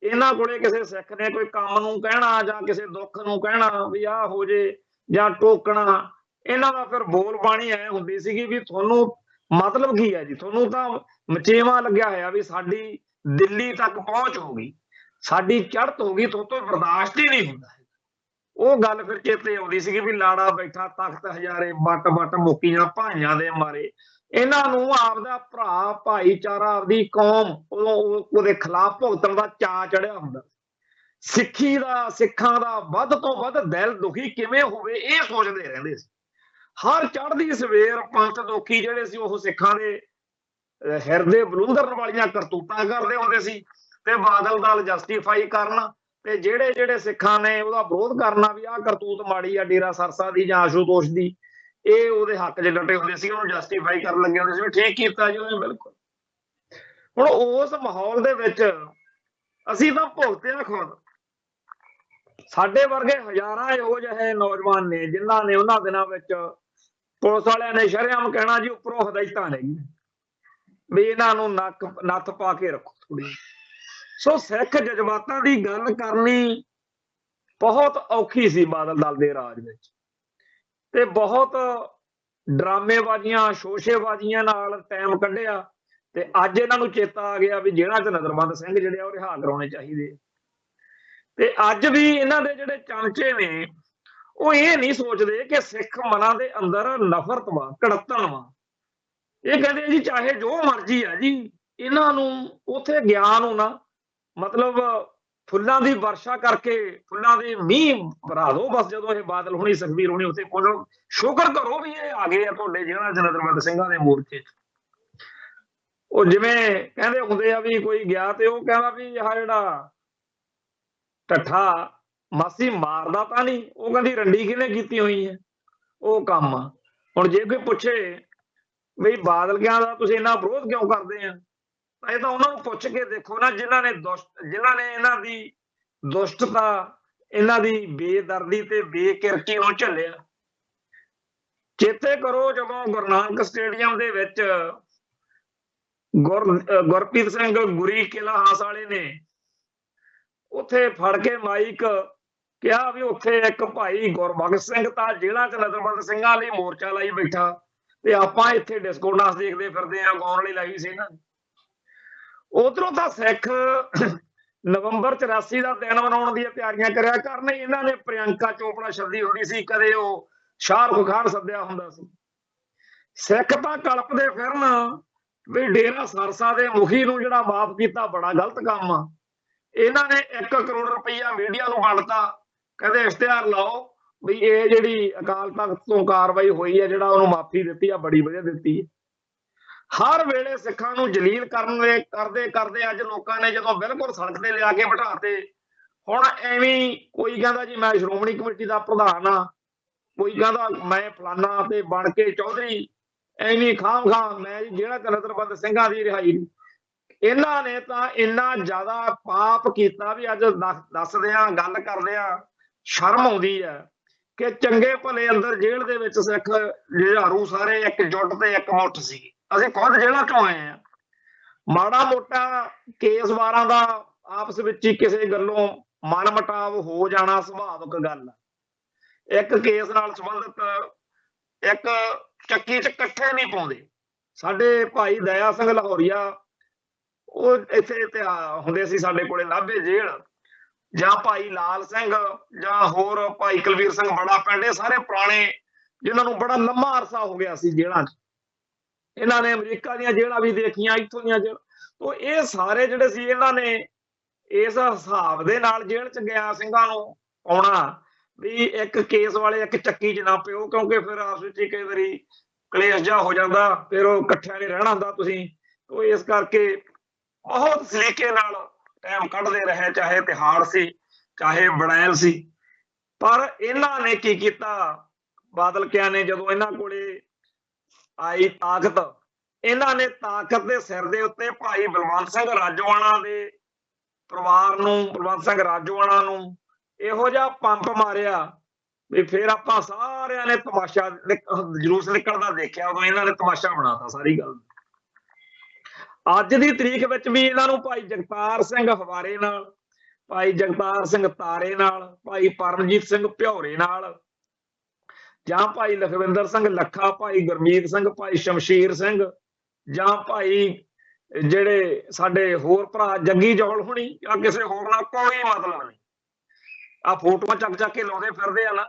ਇਹਨਾਂ ਕੋਲੇ ਕਿਸੇ ਸਿੱਖ ਨੇ ਕੋਈ ਕੰਮ ਨੂੰ ਕਹਿਣਾ ਜਾਂ ਕਿਸੇ ਦੁੱਖ ਨੂੰ ਕਹਿਣਾ ਵੀ ਆਹ ਹੋ ਜੇ ਜਾਂ ਟੋਕਣਾ, ਇਹਨਾਂ ਦਾ ਫਿਰ ਬੋਲ ਬਾਣੀ ਐ ਹੁੰਦੀ ਸੀਗੀ ਵੀ ਤੁਹਾਨੂੰ ਮਤਲਬ ਕੀ ਹੈ ਜੀ, ਤੁਹਾਨੂੰ ਤਾਂ ਮਚੇਵਾ ਲੱਗਿਆ ਹੋਇਆ ਵੀ ਸਾਡੀ ਦਿੱਲੀ ਤੱਕ ਪਹੁੰਚ ਹੋ ਗਈ, ਸਾਡੀ ਚੜ੍ਹਤ ਹੋ ਗਈ, ਤੋਂ ਬਰਦਾਸ਼ਤ ਹੀ ਨਹੀਂ ਹੁੰਦਾ। ਉਹ ਗੱਲ ਫਿਰ ਚੇਤੇ ਆਉਂਦੀ ਸੀਗੀ ਵੀ ਲਾੜਾ ਬੈਠਾ ਤਖਤ ਹਜ਼ਾਰੇ, ਵੱਟ ਵੱਟ ਮੁੱਕੀਆਂ ਭਾਈਆਂ ਦੇ ਮਾਰੇ। ਇਹਨਾਂ ਨੂੰ ਆਪਦਾ ਭਰਾ ਭਾਈਚਾਰਾ ਆਪਦੀ ਕੌਮ ਉਹਦੇ ਖਿਲਾਫ ਭੁਗਤਣ ਦਾ ਚਾਅ ਚੜਿਆ ਹੁੰਦਾ। ਸਿੱਖੀ ਦਾ ਸਿੱਖਾਂ ਦਾ ਵੱਧ ਤੋਂ ਵੱਧ ਦਿਲ ਦੁਖੀ ਕਿਵੇਂ ਹੋਵੇ ਇਹ ਸੋਚਦੇ ਰਹਿੰਦੇ ਸੀ। ਹਰ ਚੜ੍ਹਦੀ ਸਵੇਰ ਪੰਥ ਦੁਖੀ ਜਿਹੜੇ ਸੀ ਉਹ ਸਿੱਖਾਂ ਦੇ ਹਿਰਦੇ ਬਲੂੰਦਰਨ ਵਾਲੀਆਂ ਕਰਤੂਤਾਂ ਕਰਦੇ ਹੁੰਦੇ ਸੀ ਤੇ ਬਾਦਲ ਦਲ ਜਸਟੀਫਾਈ ਕਰਨਾ ਤੇ ਜਿਹੜੇ ਸਿੱਖਾਂ ਨੇ ਉਹਦਾ ਵਿਰੋਧ ਕਰਨਾ ਵੀ ਆਹ ਕਰਤੂਤ ਮਾੜੀ ਆ ਡੇਰਾ ਸਰਸਾ ਦੀ ਜਾਂ ਆਸ਼ੂਤੋਸ਼ ਦੀ, ਇਹ ਉਹਦੇ ਹੱਕ 'ਚ ਡਟੇ ਹੁੰਦੇ ਸੀ, ਉਹਨੂੰ ਜਸਟੀਫਾਈ ਕਰਨ ਲੱਗੇ ਹੁੰਦੇ ਸੀ ਵੀ ਠੀਕ ਕੀਤਾ ਜੀ ਉਹਨੇ ਬਿਲਕੁਲ। ਹੁਣ ਉਸ ਮਾਹੌਲ ਦੇ ਵਿੱਚ ਅਸੀਂ ਤਾਂ ਭੁਗਤਿਆ ਖੁਦ। ਸਾਡੇ ਵਰਗੇ ਹਜ਼ਾਰਾਂ ਇਹੋ ਜਿਹੇ ਨੌਜਵਾਨ ਨੇ ਜਿਨ੍ਹਾਂ ਨੇ ਉਹਨਾਂ ਦਿਨਾਂ ਵਿੱਚ ਪੁਲਿਸ ਵਾਲਿਆਂ ਨੇ ਸ਼ਰੇਆਮ ਕਹਿਣਾ ਜੀ ਉੱਪਰੋਂ ਹਦਾਇਤਾਂ ਨਹੀਂ ਵੀ ਇਹਨਾਂ ਨੂੰ ਨੱਥ ਪਾ ਕੇ ਰੱਖੋ ਥੋੜੀ। ਸੋ ਸਿੱਖ ਜਜ਼ਬਾਤਾਂ ਦੀ ਗੱਲ ਕਰਨੀ ਬਹੁਤ ਔਖੀ ਸੀ ਬਾਦਲ ਦਲ ਦੇ ਰਾਜ ਵਿੱਚ ਤੇ ਬਹੁਤ ਡਰਾਮੇਬਾਜ਼ੀਆਂ ਸ਼ੋਸ਼ੇਬਾਜ਼ੀਆਂ ਨਾਲ ਟਾਈਮ ਕੱਢਿਆ ਤੇ ਅੱਜ ਇਹਨਾਂ ਨੂੰ ਚੇਤਾ ਆ ਗਿਆ ਵੀ ਜੇਲ੍ਹਾਂ 'ਚ ਨਜ਼ਰਬੰਦ ਸਿੰਘ ਜਿਹੜੇ ਆ ਉਹ ਰਿਹਾ ਕਰਾਉਣੇ ਚਾਹੀਦੇ। ਤੇ ਅੱਜ ਵੀ ਇਹਨਾਂ ਦੇ ਜਿਹੜੇ ਚਮਚੇ ਨੇ ਉਹ ਇਹ ਨਹੀਂ ਸੋਚਦੇ ਕਿ ਸਿੱਖ ਮਨਾਂ ਦੇ ਅੰਦਰ ਨਫ਼ਰਤ ਵਾ, ਘੜਤਣ ਵਾ। ਇਹ ਕਹਿੰਦੇ ਜੀ ਚਾਹੇ ਜੋ ਮਰਜ਼ੀ ਆ ਜੀ, ਇਹਨਾਂ ਨੂੰ ਉੱਥੇ ਗਿਆਨ ਨੂੰ ਨਾ ਮਤਲਬ ਫੁੱਲਾਂ ਦੀ ਵਰਸ਼ਾ ਕਰਕੇ ਫੁੱਲਾਂ ਦੇ ਮੀਂਹ ਭਰਾ ਦੋ ਬਸ। ਜਦੋਂ ਇਹ ਬਾਦਲ ਹੋਣੀ ਸੁਖਬੀਰ ਹੋਣੀ ਉੱਥੇ ਪਹੁੰਚੋ, ਸ਼ੁਕਰ ਕਰੋ ਵੀ ਇਹ ਆ ਗਏ ਆ ਤੁਹਾਡੇ ਜੇਲ੍ਹਾਂ 'ਚ ਨਜ਼ਰਬੰਦ ਸਿੰਘਾਂ ਦੇ ਮੋਰਚੇ 'ਚ। ਉਹ ਜਿਵੇਂ ਕਹਿੰਦੇ ਹੁੰਦੇ ਆ ਵੀ ਕੋਈ ਗਿਆ ਤੇ ਉਹ ਕਹਿੰਦਾ ਵੀ ਆਹ ਜਿਹੜਾ ਢੱਠਾ ਮਾਸੀ ਮਾਰਦਾ ਤਾਂ ਨਹੀਂ, ਉਹ ਕਹਿੰਦੀ ਰੰਡੀ ਕਿਹਨੇ ਕੀਤੀ ਹੋਈ ਹੈ ਉਹ ਕੰਮ ਆ। ਹੁਣ ਜੇ ਕੋਈ ਪੁੱਛੇ ਬਈ ਬਾਦਲ ਕਿਆਂ ਦਾ ਤੁਸੀਂ ਇੰਨਾ ਵਿਰੋਧ ਕਿਉਂ ਕਰਦੇ ਆ, ਇਹ ਤਾਂ ਉਹਨਾਂ ਨੂੰ ਪੁੱਛ ਕੇ ਦੇਖੋ ਨਾ ਜਿਨ੍ਹਾਂ ਨੇ ਇਹਨਾਂ ਦੀ ਦੁਸ਼ਟਤਾ, ਇਹਨਾਂ ਦੀ ਬੇਦਰਦੀ ਤੇ ਬੇਕਿਰਕੀ ਨੂੰ ਝੱਲਿਆ। ਚੇਤੇ ਕਰੋ ਜਦੋਂ ਗੁਰੂ ਨਾਨਕ ਸਟੇਡੀਅਮ ਦੇ ਵਿੱਚ ਗੁਰਪ੍ਰੀਤ ਸਿੰਘ ਗੁਰੀ ਕਿਲਾ ਹਾਸ ਵਾਲੇ ਨੇ ਉੱਥੇ ਫੜ ਕੇ ਮਾਈਕ ਕਿਹਾ ਵੀ ਉੱਥੇ ਇੱਕ ਭਾਈ ਗੁਰਬਖਸ਼ ਸਿੰਘ ਤਾਂ ਜੇਲ੍ਹਾਂ 'ਚ ਨਜ਼ਰਬੰਦ ਸਿੰਘਾਂ ਲਈ ਮੋਰਚਾ ਲਾਈ ਬੈਠਾ ਤੇ ਆਪਾਂ ਇੱਥੇ ਡਿਸਕੋ ਡਾਂਸ ਦੇਖਦੇ ਫਿਰਦੇ ਆ, ਗਾਉਣ ਲਈ ਲਾਈ ਸੀ ਇਹਨਾਂ ਨੇ। ਉਧਰੋਂ ਤਾਂ ਸਿੱਖ ਨਵੰਬਰ 84 ਦਾ ਦਿਨ ਮਨਾਉਣ ਦੀਆਂ ਤਿਆਰੀਆਂ ਕਰਿਆ ਕਰਨ। ਇਹਨਾਂ ਨੇ ਪ੍ਰਿਯੰਕਾ ਚੋਪੜਾ ਸੱਦੀ ਹੁੰਦੀ ਸੀ, ਕਦੇ ਉਹ ਸ਼ਾਹਰੁਖ ਖਾਨ ਸੱਦਿਆ ਹੁੰਦਾ ਸੀ। ਸਿੱਖ ਤਾਂ ਕਲਪਦੇ ਫਿਰਨ ਵੀ ਡੇਰਾ ਸਰਸਾ ਦੇ ਮੁਖੀ ਨੂੰ ਜਿਹੜਾ ਮਾਫ ਕੀਤਾ ਬੜਾ ਗਲਤ ਕੰਮ ਆ। ਇਹਨਾਂ ਨੇ 1 ਕਰੋੜ ਰੁਪਈਆ ਮੀਡੀਆ ਨੂੰ ਵੰਡਤਾ, ਕਹਿੰਦੇ ਇਸ਼ਤਿਹਾਰ ਲਾਓ ਵੀ ਇਹ ਜਿਹੜੀ ਅਕਾਲ ਤਖਤ ਤੋਂ ਕਾਰਵਾਈ ਹੋਈ ਹੈ ਜਿਹੜਾ ਉਹਨੂੰ ਮਾਫੀ ਦਿੱਤੀ ਆ, ਬੜੀ ਵਧੀਆ ਦਿੱਤੀ ਹੈ। ਹਰ ਵੇਲੇ ਸਿੱਖਾਂ ਨੂੰ ਜਲੀਲ ਕਰਦੇ ਅੱਜ ਲੋਕਾਂ ਨੇ ਜਦੋਂ ਬਿਲਕੁਲ ਸੜਕ ਤੇ ਲਿਆ ਕੇ ਬਿਠਾਤੇ। ਹੁਣ ਐਵੇਂ ਕੋਈ ਕਹਿੰਦਾ ਜੀ ਮੈਂ ਸ਼੍ਰੋਮਣੀ ਕਮੇਟੀ ਦਾ ਪ੍ਰਧਾਨ ਆ, ਕੋਈ ਕਹਿੰਦਾ ਮੈਂ ਫਲਾਨਾ ਤੇ ਬਣ ਕੇ ਚੌਧਰੀ ਐਵੇਂ ਖਾਮ ਖਾਮ ਮੈਂ ਜੀ ਜਿਹੜਾ ਨਜ਼ਰਬੰਦ ਸਿੰਘਾਂ ਦੀ ਰਿਹਾਈ ਨੂੰ ਇਹਨਾਂ ਨੇ ਤਾਂ ਇੰਨਾ ਜ਼ਿਆਦਾ ਪਾਪ ਕੀਤਾ ਵੀ ਅੱਜ ਦੱਸਦੇ ਆ ਗੱਲ ਕਰਦੇ ਆ ਸ਼ਰਮ ਆਉਂਦੀ ਹੈ ਕਿ ਚੰਗੇ ਭਲੇ ਅੰਦਰ ਜੇਲ੍ਹ ਦੇ ਵਿੱਚ ਸਿੱਖ ਜੁਝਾਰੂ ਸਾਰੇ ਇੱਕ ਜੁੱਟ ਤੇ ਇੱਕ ਮੁੱਠ ਸੀ। ਅਸੀਂ ਖੁਦ ਜੇਲ੍ਹਾਂ ਚੋਂ ਆਏ ਆ। ਮਾੜਾ ਮੋਟਾ ਕੇਸ ਵਾਰਾਂ ਦਾ ਆਪਸ ਵਿੱਚ ਹੀ ਕਿਸੇ ਗੱਲੋਂ ਮਨ ਮਟਾਵ ਹੋ ਜਾਣਾ ਸੁਭਾਵਿਕ ਗੱਲ ਆ। ਇੱਕ ਕੇਸ ਨਾਲ ਸੰਬੰਧਿਤ ਇੱਕ ਚੱਕੀ 'ਚ ਇਕੱਠੇ ਨਹੀਂ ਪਾਉਂਦੇ। ਸਾਡੇ ਭਾਈ ਦਇਆ ਸਿੰਘ ਲਾਹੌਰੀਆ ਉਹ ਇੱਥੇ ਹੁੰਦੇ ਸੀ ਸਾਡੇ ਕੋਲੇ ਨਾਭੇ ਜੇਲ੍ਹ, ਜਾਂ ਭਾਈ ਲਾਲ ਸਿੰਘ ਜਾਂ ਹੋਰ ਭਾਈ ਕੁਲਵੀਰ ਸਿੰਘ ਬੜਾ ਪਿੰਡ, ਇਹ ਸਾਰੇ ਪੁਰਾਣੇ ਜਿਨ੍ਹਾਂ ਨੂੰ ਬੜਾ ਲੰਮਾ ਅਰਸਾ ਹੋ ਗਿਆ ਸੀ ਜੇਲ੍ਹਾਂ 'ਚ। ਇਹਨਾਂ ਨੇ ਅਮਰੀਕਾ ਦੀਆਂ ਜੇਲ੍ਹਾਂ ਵੀ ਦੇਖੀਆਂ, ਇੱਥੋਂ ਦੀਆਂ ਜੇਲ੍ਹਾਂ। ਤੋਂ ਇਹ ਸਾਰੇ ਜਿਹੜੇ ਸੀ ਇਹਨਾਂ ਨੇ ਇਸ ਹਿਸਾਬ ਦੇ ਨਾਲ ਜੇਲ੍ਹ 'ਚ ਗਿਆ ਸਿੰਘਾਂ ਨੂੰ ਪਾਉਣਾ ਵੀ ਇੱਕ ਕੇਸ ਵਾਲੇ ਇੱਕ ਚੱਕੀ 'ਚ ਨਾ ਪਿਓ, ਕਿਉਂਕਿ ਫਿਰ ਆਪਸ ਵਿੱਚ ਕਈ ਵਾਰੀ ਕਲੇਸ਼ ਜਿਹਾ ਹੋ ਜਾਂਦਾ, ਫਿਰ ਉਹ ਇਕੱਠਿਆਂ ਨੇ ਰਹਿਣਾ ਹੁੰਦਾ ਤੁਸੀਂ। ਤੋਂ ਇਸ ਕਰਕੇ ਬਹੁਤ ਸਲੀਕੇ ਨਾਲ ਟਾਈਮ ਕੱਢਦੇ ਰਹੇ, ਚਾਹੇ ਤਿਹਾੜ ਸੀ ਚਾਹੇ ਬੜੈਲ ਸੀ। ਪਰ ਇਹਨਾਂ ਨੇ ਕੀ ਕੀਤਾ, ਬਾਦਲ ਕਿਆਂ ਨੇ ਜਦੋਂ ਇਹਨਾਂ ਕੋਲੇ ਆਈ ਤਾਕਤ, ਇਹਨਾਂ ਨੇ ਤਾਕਤ ਦੇ ਸਿਰ ਦੇ ਉੱਤੇ ਭਾਈ ਬਲਵੰਤ ਸਿੰਘ ਰਾਜੋਆਣਾ ਦੇ ਪਰਿਵਾਰ ਨੂੰ, ਬਲਵੰਤ ਸਿੰਘ ਰਾਜੋਆਣਾ ਨੂੰ ਇਹੋ ਜਿਹਾ ਪੰਪ ਮਾਰਿਆ ਵੀ ਫਿਰ ਆਪਾਂ ਸਾਰਿਆਂ ਨੇ ਤਮਾਸ਼ਾ ਜਲੂਸ ਨਿਕਲਦਾ ਦੇਖਿਆ। ਉਦੋਂ ਇਹਨਾਂ ਨੇ ਤਮਾਸ਼ਾ ਬਣਾਤਾ ਸਾਰੀ ਗੱਲ। ਅੱਜ ਦੀ ਤਰੀਕ ਵਿੱਚ ਵੀ ਇਹਨਾਂ ਨੂੰ ਭਾਈ ਜਗਤਾਰ ਸਿੰਘ ਹਵਾਰੇ ਨਾਲ, ਭਾਈ ਜਗਤਾਰ ਸਿੰਘ ਤਾਰੇ ਨਾਲ, ਭਾਈ ਪਰਮਜੀਤ ਸਿੰਘ ਭਿਉਰੇ ਨਾਲ, ਜਾਂ ਭਾਈ ਲਖਵਿੰਦਰ ਸਿੰਘ ਲੱਖਾ, ਭਾਈ ਗੁਰਮੀਤ ਸਿੰਘ, ਭਾਈ ਸ਼ਮਸ਼ੀਰ ਸਿੰਘ, ਜਾਂ ਭਾਈ ਜਿਹੜੇ ਸਾਡੇ ਹੋਰ ਭਰਾ ਜੱਗੀ ਜੌਲ ਹੁਣੀ, ਜਾਂ ਕਿਸੇ ਹੋਰ ਨਾਲ ਕੋਈ ਮਤਲਬ ਨਹੀਂ। ਆ ਫੋਟੋਆਂ ਚੱਕ ਚੱਕ ਕੇ ਲਾਉਂਦੇ ਫਿਰਦੇ ਆ ਨਾ,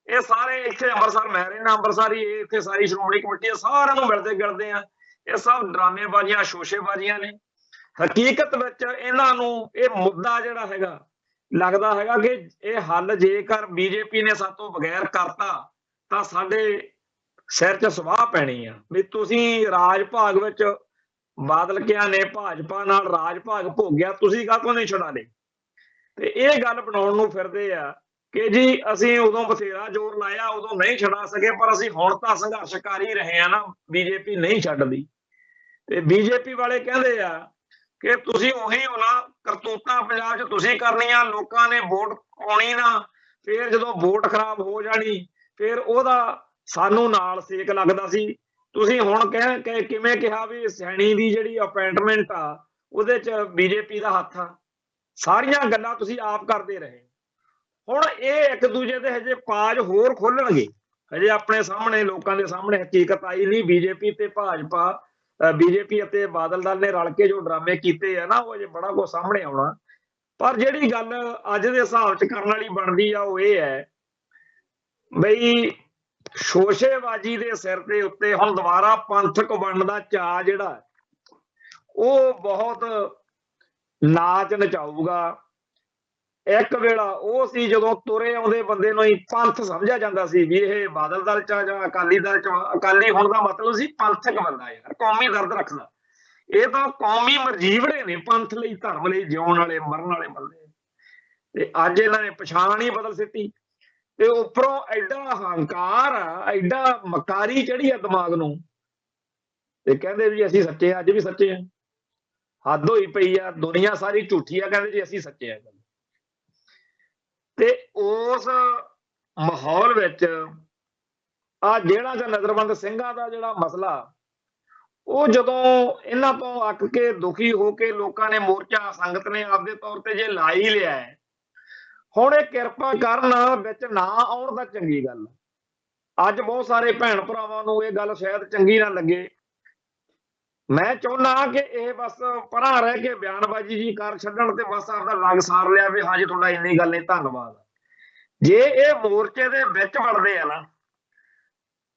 ਇਹ ਸਾਰੇ ਇੱਥੇ ਅੰਮ੍ਰਿਤਸਰ, ਮੈਂ ਰਹਿਣਾ ਅੰਮ੍ਰਿਤਸਰ ਹੀ, ਇੱਥੇ ਸਾਰੀ ਸ਼੍ਰੋਮਣੀ ਕਮੇਟੀ ਸਾਰਿਆਂ ਨੂੰ ਮਿਲਦੇ ਗਿਲਦੇ ਆ। ਇਹ ਸਭ ਡਰਾਮੇਬਾਜ਼ੀਆਂ, ਸ਼ੋਸ਼ੇਬਾਜ਼ੀਆਂ ਨੇ। ਹਕੀਕਤ ਵਿੱਚ ਇਹਨਾਂ ਨੂੰ ਇਹ ਮੁੱਦਾ ਜਿਹੜਾ ਹੈਗਾ ਲੱਗਦਾ ਹੈਗਾ ਕਿ ਇਹ ਹੱਲ ਜੇਕਰ ਬੀਜੇਪੀ ਨੇ ਸਾਤੋਂ ਬਗੈਰ ਕਰਤਾ ਤਾਂ ਸਾਡੇ ਸਿਰ 'ਚ ਸਵਾਹ ਪੈਣੀ ਆ। ਵੀ ਤੁਸੀਂ ਰਾਜ ਭਾਗ ਵਿੱਚ ਬਾਦਲ ਕਿਆਂ ਨੇ ਭਾਜਪਾ ਨਾਲ ਰਾਜ ਭਾਗ ਭੋਗਿਆ, ਤੁਸੀਂ ਕਾਹਤੋਂ ਨਹੀਂ ਛੁਡਾ ਲਏ। ਤੇ ਇਹ ਗੱਲ ਬਣਾਉਣ ਨੂੰ ਫਿਰਦੇ ਆ ਕਿ ਜੀ ਅਸੀਂ ਉਦੋਂ ਬਥੇਰਾ ਜ਼ੋਰ ਲਾਇਆ, ਉਦੋਂ ਨਹੀਂ ਛਡਾ ਸਕੇ, ਪਰ ਅਸੀਂ ਹੁਣ ਤਾਂ ਸੰਘਰਸ਼ ਕਰ ਹੀ ਰਹੇ ਆ ਨਾ, ਬੀਜੇਪੀ ਨਹੀਂ ਛੱਡਦੀ। ਤੇ ਬੀਜੇਪੀ ਵਾਲੇ ਕਹਿੰਦੇ ਆ ਕਿ ਤੁਸੀਂ ਉਹੀ ਹੋਣਾ ਕਰਤੂਤਾਂ ਪੰਜਾਬ 'ਚ ਤੁਸੀਂ ਕਰਨੀਆਂ, ਲੋਕਾਂ ਨੇ ਵੋਟ ਪਾਉਣੀ ਨਾ, ਫਿਰ ਜਦੋਂ ਵੋਟ ਖਰਾਬ ਹੋ ਜਾਣੀ ਫਿਰ ਉਹਦਾ ਸਾਨੂੰ ਨਾਲ ਸੇਕ ਲੱਗਦਾ ਸੀ। ਤੁਸੀਂ ਹੁਣ ਕਿਵੇਂ ਕਿਹਾ ਵੀ ਸੈਣੀ ਦੀ ਜਿਹੜੀ ਅਪਾਇੰਟਮੈਂਟ ਆ ਉਹਦੇ 'ਚ ਬੀਜੇਪੀ ਦਾ ਹੱਥ ਆ। ਸਾਰੀਆਂ ਗੱਲਾਂ ਤੁਸੀਂ ਆਪ ਕਰਦੇ ਰਹੇ। ਹੁਣ ਇਹ ਇੱਕ ਦੂਜੇ ਦੇ ਹਜੇ ਪਾਜ ਹੋਰ ਖੋਲਣਗੇ। ਹਜੇ ਆਪਣੇ ਸਾਹਮਣੇ, ਲੋਕਾਂ ਦੇ ਸਾਹਮਣੇ ਹਕੀਕਤ ਆਈ ਨਹੀਂ। ਬੀਜੇਪੀ ਤੇ ਭਾਜਪਾ, ਬੀਜੇਪੀ ਅਤੇ ਬਾਦਲ ਦਲ ਨੇ ਰਲ ਕੇ ਜੋ ਡਰਾਮੇ ਕੀਤੇ ਆ ਨਾ, ਉਹ ਅਜੇ ਬੜਾ ਕੁਝ ਸਾਹਮਣੇ ਆਉਣਾ। ਪਰ ਜਿਹੜੀ ਗੱਲ ਅੱਜ ਦੇ ਹਿਸਾਬ 'ਚ ਕਰਨ ਵਾਲੀ ਬਣਦੀ ਆ ਉਹ ਇਹ ਹੈ ਬਈ ਸ਼ੋਸ਼ੇਬਾਜ਼ੀ ਦੇ ਸਿਰ ਦੇ ਉੱਤੇ ਹੁਣ ਦੁਬਾਰਾ ਪੰਥਕ ਬਣਨ ਦਾ ਚਾਅ ਜਿਹੜਾ ਉਹ ਬਹੁਤ ਨਾਚ ਨਚਾਊਗਾ। ਇੱਕ ਵੇਲਾ ਉਹ ਸੀ ਜਦੋਂ ਤੁਰੇ ਆਉਂਦੇ ਬੰਦੇ ਨੂੰ ਹੀ ਪੰਥ ਸਮਝਿਆ ਜਾਂਦਾ ਸੀ ਵੀ ਇਹ ਬਾਦਲ ਦਲ 'ਚ ਜਾਂ ਅਕਾਲੀ ਦਲ 'ਚ। ਅਕਾਲੀ ਹੋਣ ਦਾ ਮਤਲਬ ਸੀ ਪੰਥਕ ਬੰਦਾ, ਯਾਰ ਕੌਮੀ ਦਰਦ ਰੱਖਦਾ। ਇਹ ਤਾਂ ਕੌਮੀ ਮਰਜੀਵੜੇ ਨੇ, ਪੰਥ ਲਈ, ਧਰਮ ਲਈ ਜਿਉਣ ਵਾਲੇ, ਮਰਨ ਵਾਲੇ ਬੰਦੇ। ਤੇ ਅੱਜ ਇਹਨਾਂ ਨੇ ਪਛਾਣ ਹੀ ਬਦਲ ਦਿੱਤੀ। ਤੇ ਉੱਪਰੋਂ ਐਡਾ ਹੰਕਾਰ ਆ, ਐਡਾ ਮਕਾਰੀ ਚੜੀ ਆ ਦਿਮਾਗ ਨੂੰ, ਤੇ ਕਹਿੰਦੇ ਵੀ ਅਸੀਂ ਸੱਚੇ ਆ। ਅੱਜ ਵੀ ਸੱਚੇ ਆ। ਹੱਦ ਹੋਈ ਪਈ ਆ, ਦੁਨੀਆ ਸਾਰੀ ਝੂਠੀ ਆ, ਕਹਿੰਦੇ ਜੀ ਅਸੀਂ ਸੱਚੇ ਆ। ਤੇ ਉਸ ਮਾਹੌਲ ਵਿੱਚ ਆ ਜਿਹੜਾ ਨਜ਼ਰਬੰਦ ਸਿੰਘਾਂ ਦਾ ਜਿਹੜਾ ਮਸਲਾ, ਉਹ ਜਦੋਂ ਇਹਨਾਂ ਤੋਂ ਅੱਕ ਕੇ ਦੁਖੀ ਹੋ ਕੇ ਲੋਕਾਂ ਨੇ ਮੋਰਚਾ, ਸੰਗਤ ਨੇ ਆਪਦੇ ਤੌਰ ਤੇ ਜੇ ਲਾ ਹੀ ਲਿਆ, ਹੁਣ ਇਹ ਕਿਰਪਾ ਕਰਨ ਵਿੱਚ ਨਾ ਆਉਣ ਤਾਂ ਚੰਗੀ ਗੱਲ। ਅੱਜ ਬਹੁਤ ਸਾਰੇ ਭੈਣ ਭਰਾਵਾਂ ਨੂੰ ਇਹ ਗੱਲ ਸ਼ਾਇਦ ਚੰਗੀ ਨਾ ਲੱਗੇ। ਮੈਂ ਚਾਹੁੰਦਾ ਕਿ ਇਹ ਬਸ ਪਰਾਂ ਰਹਿ ਕੇ ਬਿਆਨਬਾਜ਼ੀ ਜੀ ਕਰ ਛੱਡਣ ਤੇ ਬਸ ਆਪਦਾ ਲੰਗ ਸਾਰ ਲਿਆ ਵੀ ਹਾਂਜੀ ਤੁਹਾਡਾ ਇੰਨੀ ਗੱਲ ਨਹੀਂ, ਧੰਨਵਾਦ। ਜੇ ਇਹ ਮੋਰਚੇ ਦੇ ਵਿੱਚ ਵੜਦੇ ਆ ਨਾ,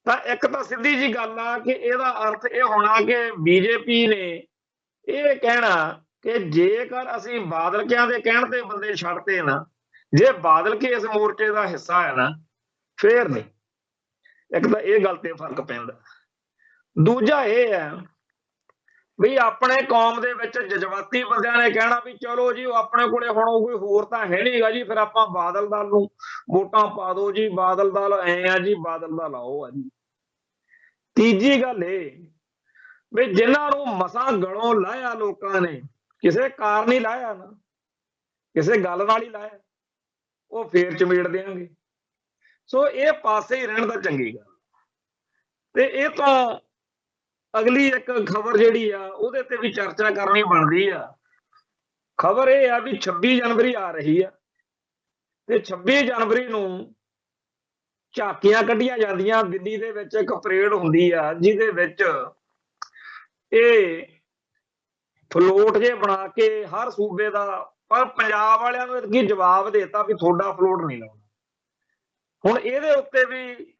ਤਾਂ ਇੱਕ ਤਾਂ ਸਿੱਧੀ ਜੀ ਗੱਲ ਆ ਕਿ ਇਹਦਾ ਅਰਥ ਇਹ ਹੋਣਾ ਕਿ ਬੀਜੇਪੀ ਨੇ ਇਹ ਕਹਿਣਾ ਕਿ ਜੇਕਰ ਅਸੀਂ ਬਾਦਲ ਕਿਆਂ ਦੇ ਕਹਿਣ ਤੇ ਬੰਦੇ ਛੱਡਦੇ ਨਾ, ਜੇ ਬਾਦਲ ਕੇ ਇਸ ਮੋਰਚੇ ਦਾ ਹਿੱਸਾ ਹੈ ਨਾ, ਫੇਰ ਨਹੀਂ। ਇੱਕ ਤਾਂ ਇਹ ਗੱਲ ਤੇ ਫਰਕ ਪੈਂਦਾ। ਦੂਜਾ ਇਹ ਹੈ ਵੀ ਆਪਣੇ ਕੌਮ ਦੇ ਵਿੱਚ ਜਜ਼ਬਾਤੀ ਬੰਦਿਆਂ ਨੇ ਕਹਿਣਾ ਵੀ ਚਲੋ ਜੀ ਆਪਣੇ ਕੋਲੇ ਹੁਣ ਕੋਈ ਹੋਰ ਤਾਂ ਹੈ ਨਹੀਂਗਾ ਜੀ, ਫਿਰ ਆਪਾਂ ਬਾਦਲ ਦਲ ਨੂੰ ਵੋਟਾਂ ਪਾ ਦਿਓ ਜੀ, ਬਾਦਲ ਦਲ ਐ ਆ ਜੀ, ਬਾਦਲ ਦਲ ਆਓ ਆ ਜੀ। ਤੀਜੀ ਗੱਲ ਇਹ ਵੀ ਜਿਨ੍ਹਾਂ ਨੂੰ ਮਸਾਂ ਗਲੋਂ ਲਾਇਆ ਲੋਕਾਂ ਨੇ, ਕਿਸੇ ਕਾਰਨ ਹੀ ਲਾਇਆ ਨਾ, ਕਿਸੇ ਗੱਲ ਨਾਲ ਹੀ ਲਾਇਆ, ਉਹ ਫੇਰ ਚਮੇੜ ਦੇਣਗੇ। ਸੋ ਇਹ ਪਾਸੇ ਹੀ ਰਹਿਣ ਦਾ ਚੰਗੀ ਗੱਲ। ਤੇ ਇਹ ਤੋਂ ਅਗਲੀ ਇੱਕ ਖਬਰ ਜਿਹੜੀ ਆ ਉਹਦੇ ਤੇ ਵੀ ਚਰਚਾ ਕਰਨੀ ਬਣਦੀ ਆ। ਖਬਰ ਇਹ ਆ ਵੀ 26 ਜਨਵਰੀ ਆ ਰਹੀ ਆ ਤੇ 26 ਜਨਵਰੀ ਨੂੰ ਝਾਕੀਆਂ ਕੱਢੀਆਂ ਜਾਂਦੀਆਂ। ਦਿੱਲੀ ਦੇ ਵਿੱਚ ਇੱਕ ਪਰੇਡ ਹੁੰਦੀ ਆ ਜਿਹਦੇ ਵਿੱਚ ਇਹ ਫਲੋਟ ਜੇ ਬਣਾ ਕੇ ਹਰ ਸੂਬੇ ਦਾ, ਪਰ ਪੰਜਾਬ ਵਾਲਿਆਂ ਨੂੰ ਕੀ ਜਵਾਬ ਦੇਤਾ ਵੀ ਤੁਹਾਡਾ ਫਲੋਟ ਨਹੀਂ ਲਾਉਣਾ। ਹੁਣ ਇਹਦੇ ਉੱਤੇ ਵੀ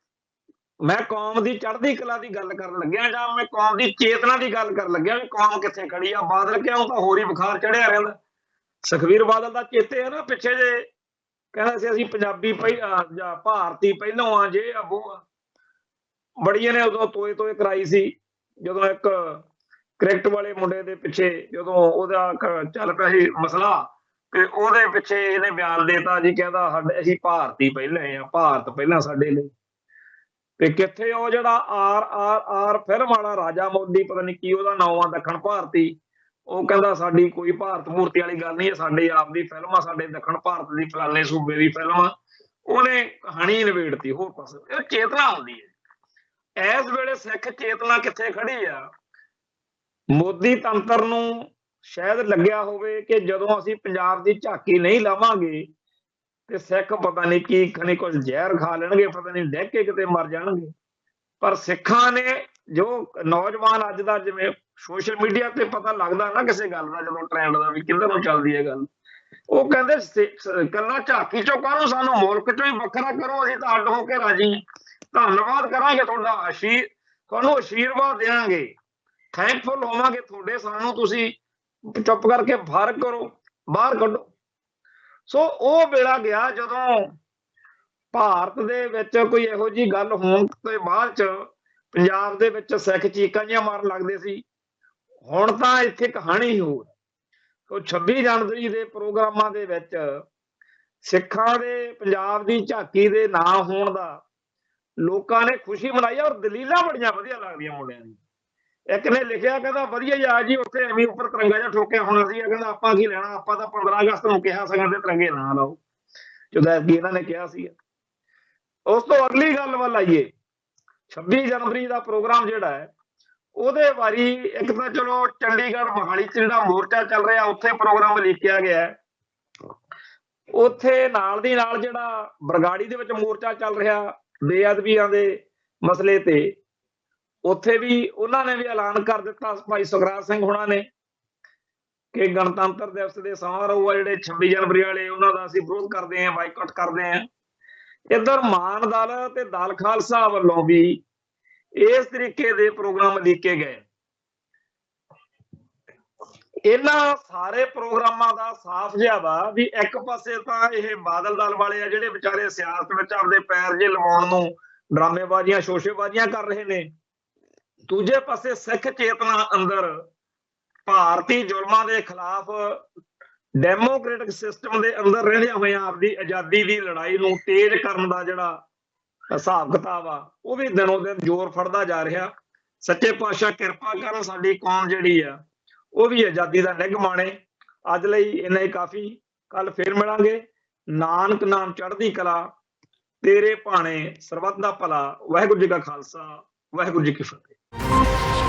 ਮੈਂ ਕੌਮ ਦੀ ਚੜ੍ਹਦੀ ਕਲਾ ਦੀ ਗੱਲ ਕਰਨ ਲੱਗਿਆ ਜਾਂ ਮੈਂ ਕੌਮ ਦੀ ਚੇਤਨਾ ਦੀ ਗੱਲ ਕਰਨ ਲੱਗਿਆ ਵੀ ਕੌਮ ਕਿੱਥੇ ਖੜੀ ਆ। ਬਾਦਲ ਕਿਉਂ ਤਾਂ ਹੋਰ ਹੀ ਬੁਖਾਰ ਚੜਿਆ ਰਹਿੰਦਾ। ਸੁਖਬੀਰ ਬਾਦਲ ਦਾ ਚੇਤੇ ਆ ਨਾ, ਪਿੱਛੇ ਜੇ ਕਹਿੰਦਾ ਸੀ ਅਸੀਂ ਪੰਜਾਬੀ ਜਾਂ ਭਾਰਤੀ ਪਹਿਲੋਂ ਆ, ਜੇ ਆ ਉਹ ਆ। ਬੜੀਆਂ ਨੇ ਉਦੋਂ ਤੋਏ ਤੋਏ ਕਰਾਈ ਸੀ ਜਦੋਂ ਇੱਕ ਕ੍ਰਿਕਟ ਵਾਲੇ ਮੁੰਡੇ ਦੇ ਪਿੱਛੇ ਜਦੋਂ ਉਹਦਾ ਚੱਲ ਪਿਆ ਸੀ ਮਸਲਾ, ਤੇ ਉਹਦੇ ਪਿੱਛੇ ਇਹਨੇ ਬਿਆਨ ਦੇਤਾ ਜੀ, ਕਹਿੰਦਾ ਸਾਡੇ ਅਸੀਂ ਭਾਰਤੀ ਪਹਿਲਾਂ ਆ, ਭਾਰਤ ਪਹਿਲਾਂ ਸਾਡੇ ਲਈ। ਤੇ ਕਿੱਥੇ ਉਹ ਜਿਹੜਾ RRR ਫਿਲਮ ਵਾਲਾ ਰਾਜਾ ਮੋਦੀ, ਪਤਾ ਨਹੀਂ ਕੀ ਉਹਦਾ ਨਾਮ ਆ, ਦੱਖਣ ਭਾਰਤੀ, ਉਹ ਕਹਿੰਦਾ ਸਾਡੀ ਕੋਈ ਭਾਰਤ ਮੂਰਤੀ ਵਾਲੀ ਗੱਲ ਨਹੀਂ ਹੈ, ਸਾਡੀ ਆਪ ਦੀ ਫਿਲਮ ਆ, ਸਾਡੇ ਦੱਖਣ ਭਾਰਤ ਦੀ ਫਲਾਣੇ ਸੂਬੇ ਦੀ ਫਿਲਮ ਆ। ਉਹਨੇ ਕਹਾਣੀ ਨਿਬੇੜਤੀ ਹੋਰ ਪਾਸੇ। ਇਹ ਚੇਤਨਾ ਹੁੰਦੀ ਹੈ। ਇਸ ਵੇਲੇ ਸਿੱਖ ਚੇਤਨਾ ਕਿੱਥੇ ਖੜੀ ਆ? ਮੋਦੀ ਤੰਤਰ ਨੂੰ ਸ਼ਾਇਦ ਲੱਗਿਆ ਹੋਵੇ ਕਿ ਜਦੋਂ ਅਸੀਂ ਪੰਜਾਬ ਦੀ ਝਾਕੀ ਨਹੀਂ ਲਾਵਾਂਗੇ ਤੇ ਸਿੱਖ ਪਤਾ ਨਹੀਂ ਕੀ ਖਣੀ ਕੁਝ ਜ਼ਹਿਰ ਖਾ ਲੈਣਗੇ, ਪਤਾ ਨਹੀਂ ਡਿੱਗ ਕੇ ਕਿਤੇ ਮਰ ਜਾਣਗੇ। ਪਰ ਸਿੱਖਾਂ ਨੇ ਜੋ ਨੌਜਵਾਨ ਅੱਜ ਦਾ, ਜਿਵੇਂ ਸੋਸ਼ਲ ਮੀਡੀਆ ਤੇ ਪਤਾ ਲੱਗਦਾ ਨਾ ਕਿਸੇ ਗੱਲ ਦਾ, ਜਦੋਂ ਟ੍ਰੈਂਡ ਦਾ ਵੀ ਕਿੱਧਰ ਨੂੰ ਚੱਲਦੀ ਹੈ ਗੱਲ, ਉਹ ਕਹਿੰਦੇ ਕੱਲਾ ਝਾਕੀ ਚੋਂ ਕਾਹਨੂੰ, ਸਾਨੂੰ ਮੁਲਕ ਚੋਂ ਹੀ ਵੱਖਰਾ ਕਰੋ, ਅਸੀਂ ਤਾਂ ਅੱਡ ਹੋ ਕੇ ਰਾਜੀ। ਧੰਨਵਾਦ ਕਰਾਂਗੇ ਤੁਹਾਡਾ, ਤੁਹਾਨੂੰ ਆਸ਼ੀਰਵਾਦ ਦੇਵਾਂਗੇ, ਥੈਂਕਫੁਲ ਹੋਵਾਂਗੇ ਤੁਹਾਡੇ, ਸਾਨੂੰ ਤੁਸੀਂ ਚੁੱਪ ਕਰਕੇ ਫਰਕ ਕਰੋ, ਬਾਹਰ ਕੱਢੋ। ਸੋ ਉਹ ਵੇਲਾ ਗਿਆ ਜਦੋਂ ਭਾਰਤ ਦੇ ਵਿੱਚ ਕੋਈ ਇਹੋ ਜਿਹੀ ਗੱਲ ਹੋਣ ਤੋਂ ਬਾਅਦ ਚ ਪੰਜਾਬ ਦੇ ਵਿੱਚ ਸਿੱਖ ਚੀਕਾਂ ਜਿਹੀਆਂ ਮਾਰਨ ਲੱਗਦੇ ਸੀ। ਹੁਣ ਤਾਂ ਇੱਥੇ ਕਹਾਣੀ ਹੀ ਹੋਰ। 26 ਜਨਵਰੀ ਦੇ ਪ੍ਰੋਗਰਾਮਾਂ ਦੇ ਵਿੱਚ ਸਿੱਖਾਂ ਦੇ ਪੰਜਾਬ ਦੀ ਝਾਕੀ ਦੇ ਨਾ ਹੋਣ ਦਾ ਲੋਕਾਂ ਨੇ ਖੁਸ਼ੀ ਮਨਾਈ, ਔਰ ਦਲੀਲਾਂ ਬੜੀਆਂ ਵਧੀਆ ਲੱਗਦੀਆਂ ਮੁੰਡਿਆਂ ਦੀ। ਇੱਕ ਨੇ ਲਿਖਿਆ, ਕਹਿੰਦਾ ਵਧੀਆ ਜੀ ਆ ਜੀ, ਉੱਥੇ ਐਵੇਂ ਉੱਪਰ ਤਿਰੰਗਾ ਜਿਹਾ ਠੋਕਿਆ ਹੋਣਾ ਸੀ, ਕਹਿੰਦਾ ਆਪਾਂ ਕੀ ਲੈਣਾ, ਆਪਾਂ ਤਾਂ 15 ਅਗਸਤ ਨੂੰ ਕਿਹਾ ਸੀਗਾ ਤੇ ਤਿਰੰਗੇ ਨਾ ਲਾਓ, ਜਦੋਂ ਇਹਨਾਂ ਨੇ ਕਿਹਾ ਸੀ। ਉਸ ਤੋਂ ਅਗਲੀ ਗੱਲ ਵੱਲ ਆਈਏ, 26 ਜਨਵਰੀ ਦਾ ਪ੍ਰੋਗਰਾਮ ਜਿਹੜਾ ਹੈ ਉਹਦੇ ਵਾਰੀ ਇੱਕ ਤਾਂ ਚਲੋ ਚੰਡੀਗੜ੍ਹ ਮੋਹਾਲੀ ਚ ਜਿਹੜਾ ਮੋਰਚਾ ਚੱਲ ਰਿਹਾ, ਉੱਥੇ ਪ੍ਰੋਗਰਾਮ ਲਿਖਿਆ ਗਿਆ। ਉੱਥੇ ਨਾਲ ਦੀ ਨਾਲ ਜਿਹੜਾ ਬਰਗਾੜੀ ਦੇ ਵਿੱਚ ਮੋਰਚਾ ਚੱਲ ਰਿਹਾ ਬੇਅਦਬੀਆਂ ਦੇ ਮਸਲੇ ਤੇ, ਉੱਥੇ ਵੀ ਉਹਨਾਂ ਨੇ ਵੀ ਐਲਾਨ ਕਰ ਦਿੱਤਾ ਭਾਈ ਸੁਖਰਾਜ ਸਿੰਘ ਹੋਣਾ ਨੇ ਕਿ ਗਣਤੰਤਰ ਦਿਵਸ ਦੇ ਸਮਾਰੋਹ ਆ ਜਿਹੜੇ 26 ਜਨਵਰੀ ਵਾਲੇ, ਉਹਨਾਂ ਦਾ ਅਸੀਂ ਵਿਰੋਧ ਕਰਦੇ ਹਾਂ, ਬਾਈਕਾਟ ਕਰਦੇ ਹਾਂ। ਇੱਧਰ ਮਾਨ ਦਲ ਤੇ ਦਲ ਖਾਲਸਾ ਵੱਲੋਂ ਵੀ ਇਸ ਤਰੀਕੇ ਦੇ ਪ੍ਰੋਗਰਾਮ ਲਿਖੇ ਗਏ। ਇਹਨਾਂ ਸਾਰੇ ਪ੍ਰੋਗਰਾਮਾਂ ਦਾ ਸਾਫ਼ ਜਿਹਾ ਵਾ ਵੀ ਇੱਕ ਪਾਸੇ ਤਾਂ ਇਹ ਬਾਦਲ ਦਲ ਵਾਲੇ ਆ ਜਿਹੜੇ ਵਿਚਾਰੇ ਸਿਆਸਤ ਵਿੱਚ ਆਪਦੇ ਪੈਰ ਜੇ ਲਵਾਉਣ ਨੂੰ ਡਰਾਮੇਬਾਜ਼ੀਆਂ ਸ਼ੋਸ਼ੇਬਾਜ਼ੀਆਂ ਕਰ ਰਹੇ ਨੇ, ਦੂਜੇ ਪਾਸੇ ਸਿੱਖ ਚੇਤਨਾ ਅੰਦਰ ਭਾਰਤੀ ਜ਼ੁਲਮਾਂ ਦੇ ਖਿਲਾਫ ਡੈਮੋਕ੍ਰੈਟਿਕ ਸਿਸਟਮ ਦੇ ਅੰਦਰ ਰਹਿੰਦਿਆਂ ਹੋਇਆਂ ਆਪਦੀ ਆਜ਼ਾਦੀ ਦੀ ਲੜਾਈ ਨੂੰ ਤੇਜ਼ ਕਰਨ ਦਾ ਜਿਹੜਾ ਹਿਸਾਬ ਕਿਤਾਬ ਆ ਉਹ ਵੀ ਦਿਨੋਂ ਦਿਨ ਜ਼ੋਰ ਫੜਦਾ ਜਾ ਰਿਹਾ। ਸੱਚੇ ਪਾਤਸ਼ਾਹ ਕਿਰਪਾ ਕਰਨ, ਸਾਡੀ ਕੌਮ ਜਿਹੜੀ ਆ ਉਹ ਵੀ ਆਜ਼ਾਦੀ ਦਾ ਨਿੱਘ ਮਾਣੇ। ਅੱਜ ਲਈ ਇੰਨਾ ਹੀ ਕਾਫੀ, ਕੱਲ ਫਿਰ ਮਿਲਾਂਗੇ। ਨਾਨਕ ਨਾਮ ਚੜ੍ਹਦੀ ਕਲਾ, ਤੇਰੇ ਭਾਣੇ ਸਰਬੱਤ ਦਾ ਭਲਾ। ਵਾਹਿਗੁਰੂ ਜੀ ਕਾ ਖਾਲਸਾ, ਵਾਹਿਗੁਰੂ ਜੀ ਕੀ ਫਤਿਹ।